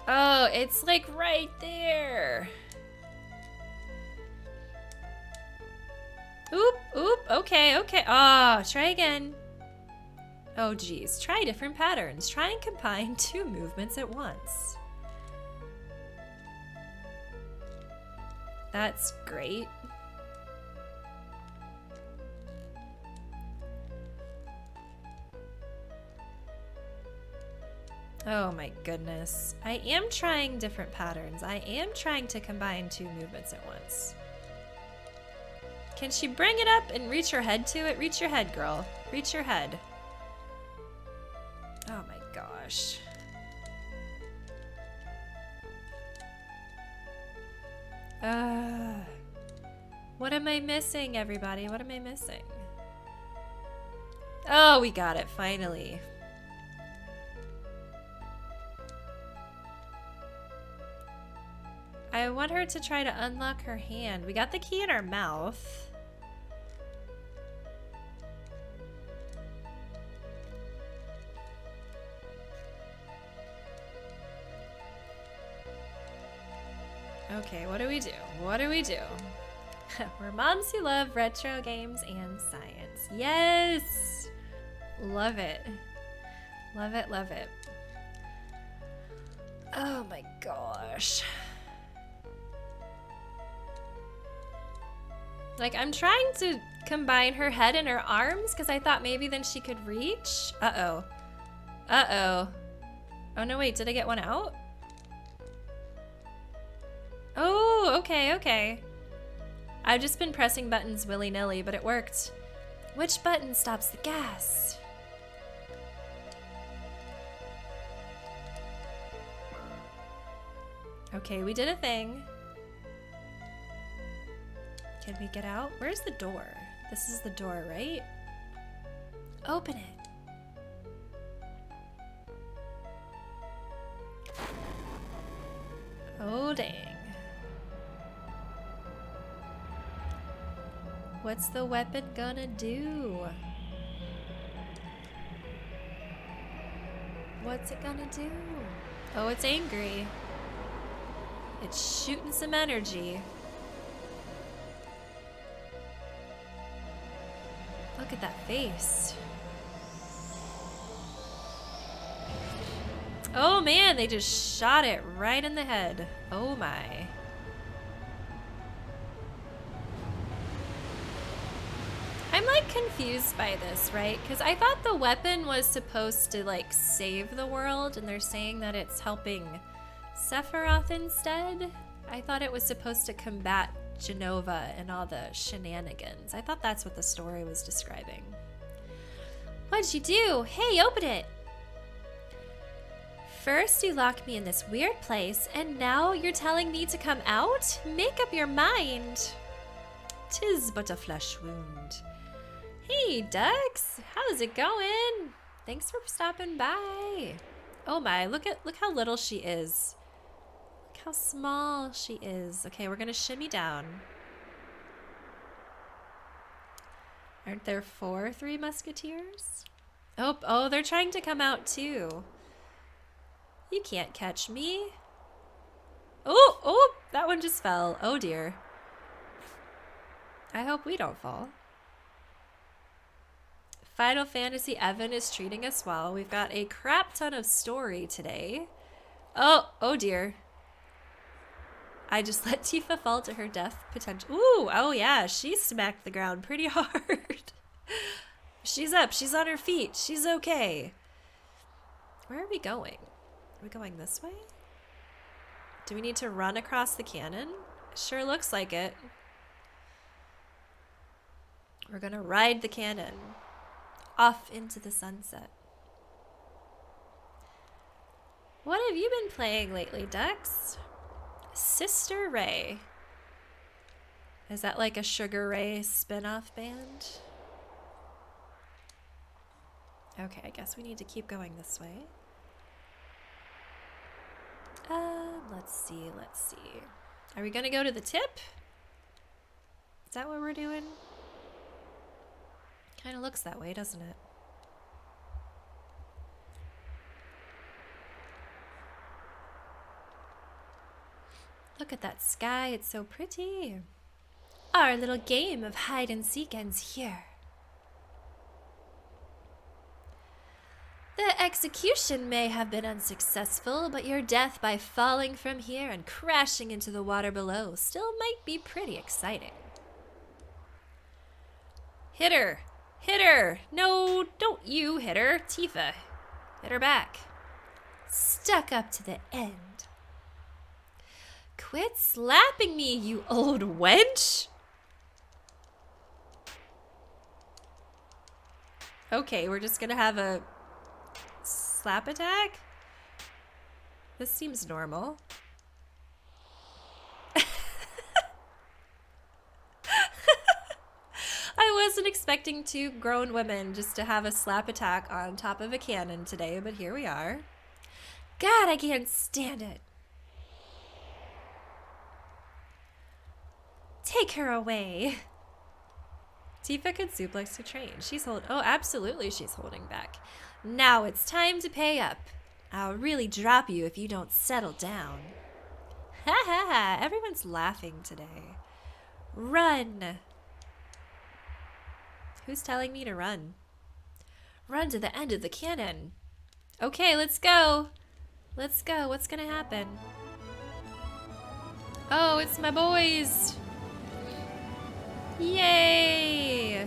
Oh, it's like right there. Oop, oop, okay, okay. Oh, try again. Oh geez, try different patterns. Try and combine 2 movements at once. That's great. Oh my goodness. I am trying different patterns. I am trying to combine 2 movements at once. Can she bring it up and reach her head to it? Reach your head, girl. Reach your head. Oh my gosh. What am I missing, everybody? What am I missing? Oh, we got it, finally. I want her to try to unlock her hand. We got the key in our mouth. Okay, what do we do? What do we do? We're moms who love retro games and science. Yes! Love it. Love it, love it. Oh my gosh. Like, I'm trying to combine her head and her arms because I thought maybe then she could reach. Uh-oh. Uh-oh. Oh, no, wait. Did I get one out? Oh, okay, okay. I've just been pressing buttons willy-nilly, but it worked. Which button stops the gas? Okay, we did a thing. Can we get out? Where's the door? This is the door, right? Open it. Oh, dang. What's the weapon gonna do? What's it gonna do? Oh, it's angry. It's shooting some energy. Look at that face. Oh man, they just shot it right in the head. Oh my. I'm like confused by this, right? Because I thought the weapon was supposed to like save the world, and they're saying that it's helping Sephiroth instead. I thought it was supposed to combat Genova and all the shenanigans. I thought that's what the story was describing. What'd you do? Hey, open it! First you locked me in this weird place, and now you're telling me to come out? Make up your mind. 'Tis but a flesh wound. Hey, Dux, how's it going? Thanks for stopping by. Oh my, look how little she is. Look how small she is. Okay, we're gonna shimmy down. Aren't there three musketeers? Oh, they're trying to come out too. You can't catch me. Oh, that one just fell. Oh dear. I hope we don't fall. Final Fantasy Evan is treating us well. We've got a crap ton of story today. Oh dear. I just let Tifa fall to her death potential. Ooh, oh yeah, she smacked the ground pretty hard. She's up, she's on her feet, she's okay. Where are we going? Are we going this way? Do we need to run across the cannon? Sure looks like it. We're gonna ride the cannon off into the sunset. What have you been playing lately, Dux? Sister Ray. Is that like a Sugar Ray spin-off band? Okay, I guess we need to keep going this way. Let's see. Are we gonna go to the tip? Is that what we're doing? Kind of looks that way, doesn't it? Look at that sky, it's so pretty. Our little game of hide and seek ends here. The execution may have been unsuccessful, but your death by falling from here and crashing into the water below still might be pretty exciting. Hit her! Hit her! No, don't you hit her, Tifa. Hit her back. Stuck up to the end. Quit slapping me, you old wench! Okay, we're just gonna have a Slap attack? This seems normal. I wasn't expecting two grown women just to have a slap attack on top of a cannon today, but here we are. God, I can't stand it. Take her away. Tifa could suplex to train. Oh, absolutely she's holding back. Now it's time to pay up. I'll really drop you if you don't settle down. Ha ha ha, everyone's laughing today. Run. Who's telling me to run? Run to the end of the cannon. Okay, let's go. Let's go. What's gonna happen? Oh, it's my boys. Yay!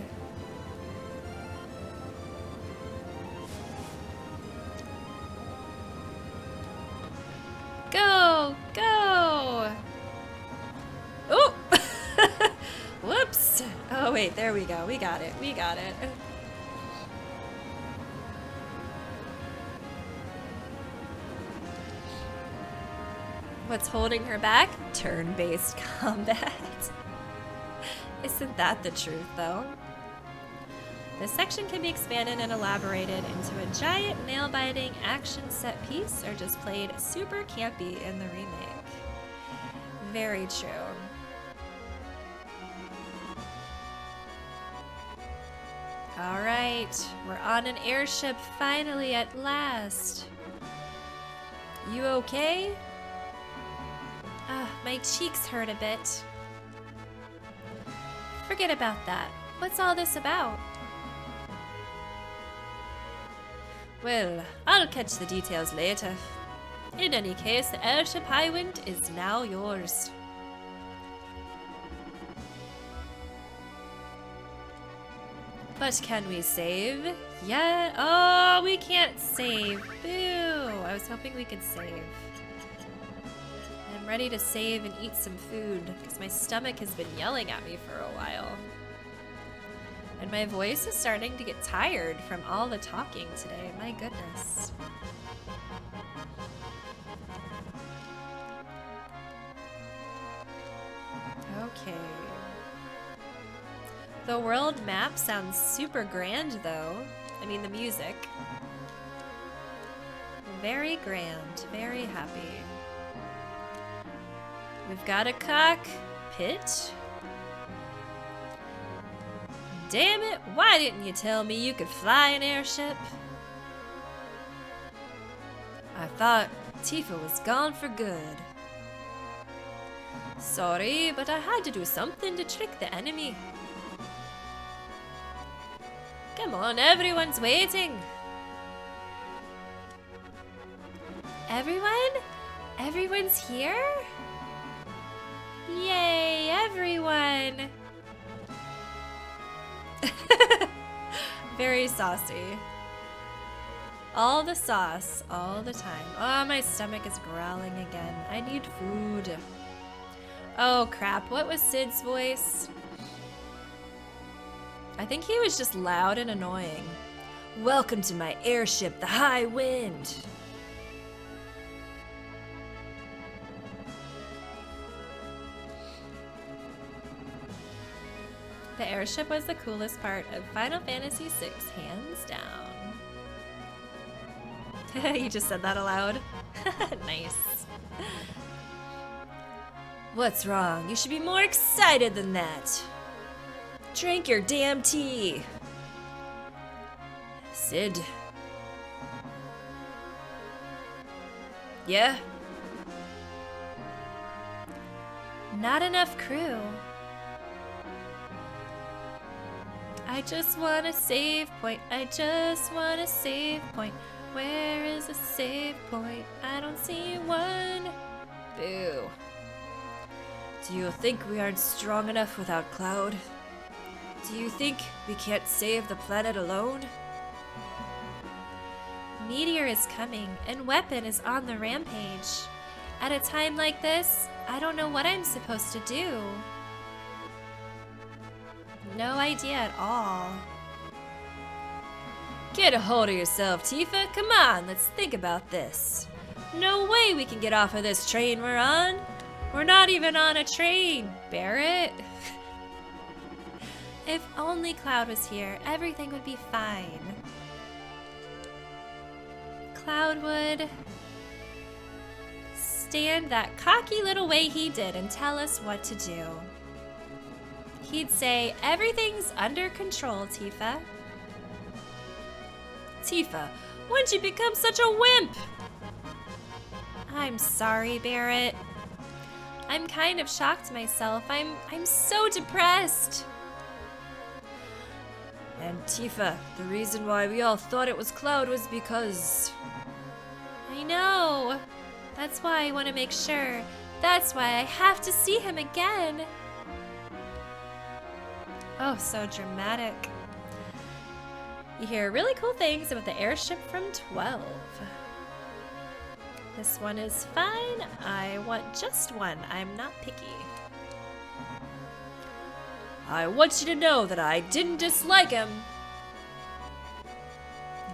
Go! Go! Oh! Whoops! Oh, wait, there we go. We got it. We got it. What's holding her back? Turn-based combat. Isn't that the truth, though? This section can be expanded and elaborated into a giant nail-biting action set piece or just played super campy in the remake. Very true. Alright, we're on an airship finally at last. You okay? My cheeks hurt a bit. Forget about that. What's all this about? Well, I'll catch the details later. In any case, the airship Highwind is now yours. But can we save? Yeah. Oh, we can't save. Boo. I was hoping we could save. I'm ready to save and eat some food because my stomach has been yelling at me for a while. And my voice is starting to get tired from all the talking today. My goodness. Okay. The world map sounds super grand though. I mean the music. Very grand. Very happy. We've got a cockpit. Damn it, why didn't you tell me you could fly an airship? I thought Tifa was gone for good. Sorry, but I had to do something to trick the enemy. Come on, everyone's waiting. Everyone? Everyone's here? Yay, everyone! Very saucy. All the sauce, all the time. Oh, my stomach is growling again. I need food. Oh crap, what was Sid's voice? I think he was just loud and annoying. Welcome to my airship, the Highwind. The airship was the coolest part of Final Fantasy VI, hands down. You just said that aloud. Nice. What's wrong? You should be more excited than that. Drink your damn tea. Sid. Yeah? Not enough crew. I just want a save point. I just want a save point. Where is a save point? I don't see one. Boo. Do you think we aren't strong enough without Cloud? Do you think we can't save the planet alone? Meteor is coming, and Weapon is on the rampage. At a time like this, I don't know what I'm supposed to do. No idea at all. Get a hold of yourself, Tifa. Come on, let's think about this. No way we can get off of this train we're on. We're not even on a train, Barrett. If only Cloud was here, everything would be fine. Cloud would stand that cocky little way he did and tell us what to do. He'd say, everything's under control, Tifa. Tifa, when'd you become such a wimp? I'm sorry, Barrett. I'm kind of shocked myself. I'm so depressed. And Tifa, the reason why we all thought it was Cloud was because... I know. That's why I want to make sure. That's why I have to see him again. Oh, so dramatic. You hear really cool things about the airship from 12. This one is fine. I want just one. I'm not picky. I want you to know that I didn't dislike him.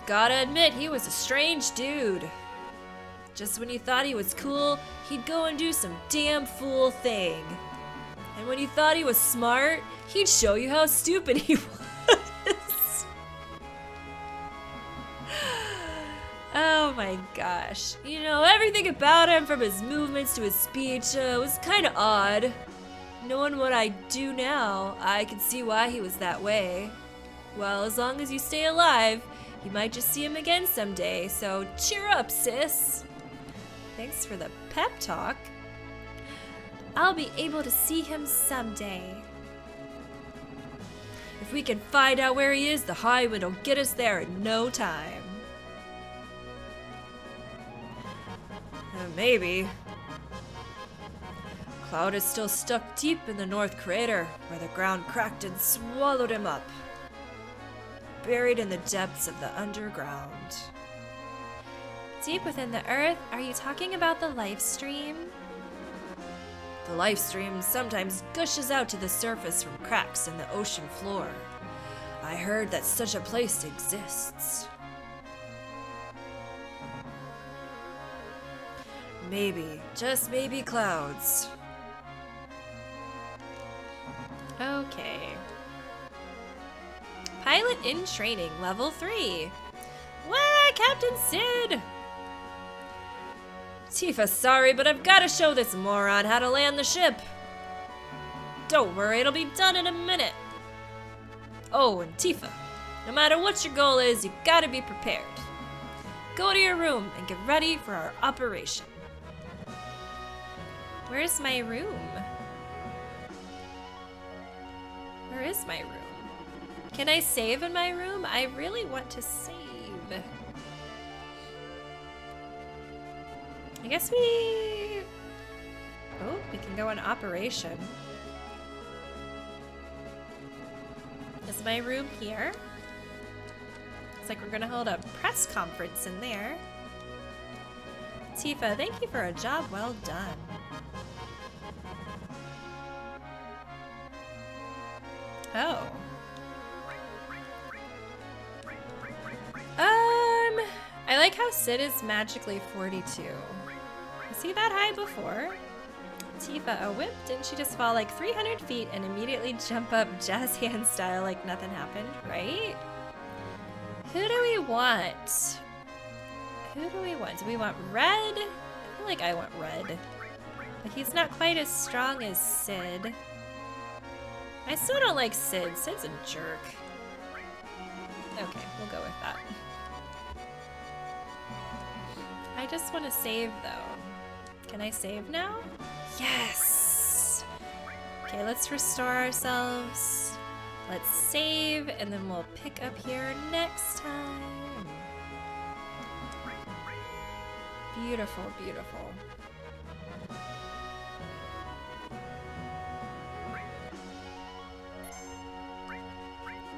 Gotta admit, he was a strange dude. Just when you thought he was cool, he'd go and do some damn fool thing. And when you thought he was smart, he'd show you how stupid he was. Oh my gosh. You know, everything about him, from his movements to his speech, was kind of odd. Knowing what I do now, I can see why he was that way. Well, as long as you stay alive, you might just see him again someday, so cheer up, sis. Thanks for the pep talk. I'll be able to see him someday. If we can find out where he is, the high wind will get us there in no time. Maybe. Cloud is still stuck deep in the North Crater, where the ground cracked and swallowed him up. Buried in the depths of the underground. Deep within the earth? Are you talking about the life stream? The life stream sometimes gushes out to the surface from cracks in the ocean floor. I heard that such a place exists. Maybe, just maybe, clouds. Okay. Pilot in training, level 3. Wah, Captain Sid! Tifa, sorry, but I've got to show this moron how to land the ship. Don't worry, it'll be done in a minute. Oh, and Tifa, no matter what your goal is, you gotta be prepared. Go to your room and get ready for our operation. Where's my room? Where is my room? Can I save in my room? I really want to save. I guess we... Oh, we can go on operation. Is my room here? Looks like we're gonna hold a press conference in there. Tifa, thank you for a job well done. Oh. I like how Sid is magically 42. Was he that high before? Tifa, a whip? Didn't she just fall like 300 feet and immediately jump up jazz hand style like nothing happened, right? Who do we want? Who do we want? Do we want red? I feel like I want red. But he's not quite as strong as Sid. I still don't like Sid. Sid's a jerk. Okay, we'll go with that. I just want to save, though. Can I save now? Yes! Okay, let's restore ourselves. Let's save, and then we'll pick up here next time. Beautiful, beautiful.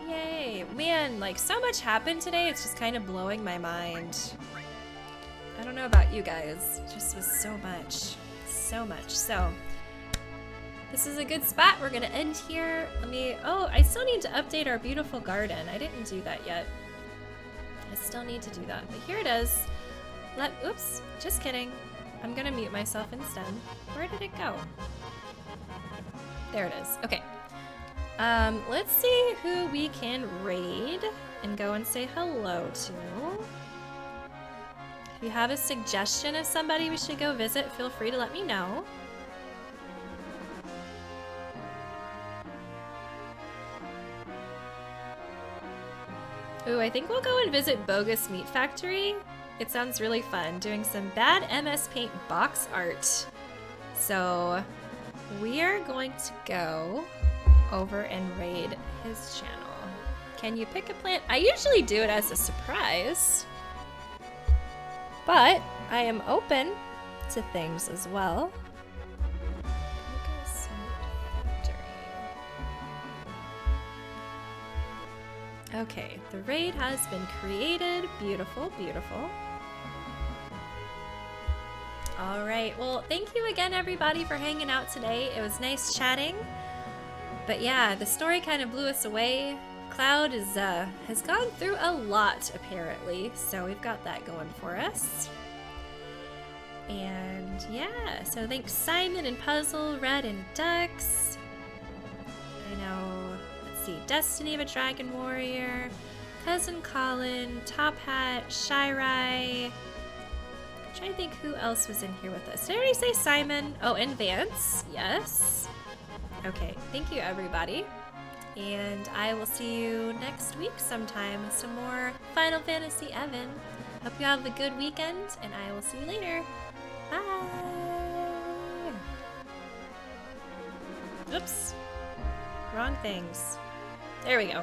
Yay! Man, like, so much happened today, it's just kind of blowing my mind. I don't know about you guys, it just was so much. So much. So, this is a good spot. We're gonna end here. Let me, oh, I still need to update our beautiful garden. I didn't do that yet. I still need to do that, but here it is. Oops, just kidding. I'm gonna mute myself instead. Where did it go? There it is. Okay. Let's see who we can raid and go and say hello to. If you have a suggestion of somebody we should go visit, feel free to let me know. Ooh, I think we'll go and visit Bogus Meat Factory. It sounds really fun, doing some bad MS Paint box art. So we are going to go over and raid his channel. Can you pick a plant? I usually do it as a surprise, but I am open to things as well. Okay, the raid has been created. Beautiful, beautiful. All right, well, thank you again, everybody, for hanging out today. It was nice chatting. But yeah, the story kind of blew us away. Cloud has gone through a lot, apparently, so we've got that going for us. And yeah, so thanks Simon and Puzzle, Red and Ducks. I know, let's see, Destiny of a Dragon Warrior, Cousin Colin, Top Hat, Shirai. I'm trying to think who else was in here with us. Did I already say Simon? Oh, and Vance, yes. Okay, thank you everybody. And I will see you next week sometime with some more Final Fantasy VII. Hope you have a good weekend, and I will see you later. Bye! Oops. Wrong things. There we go.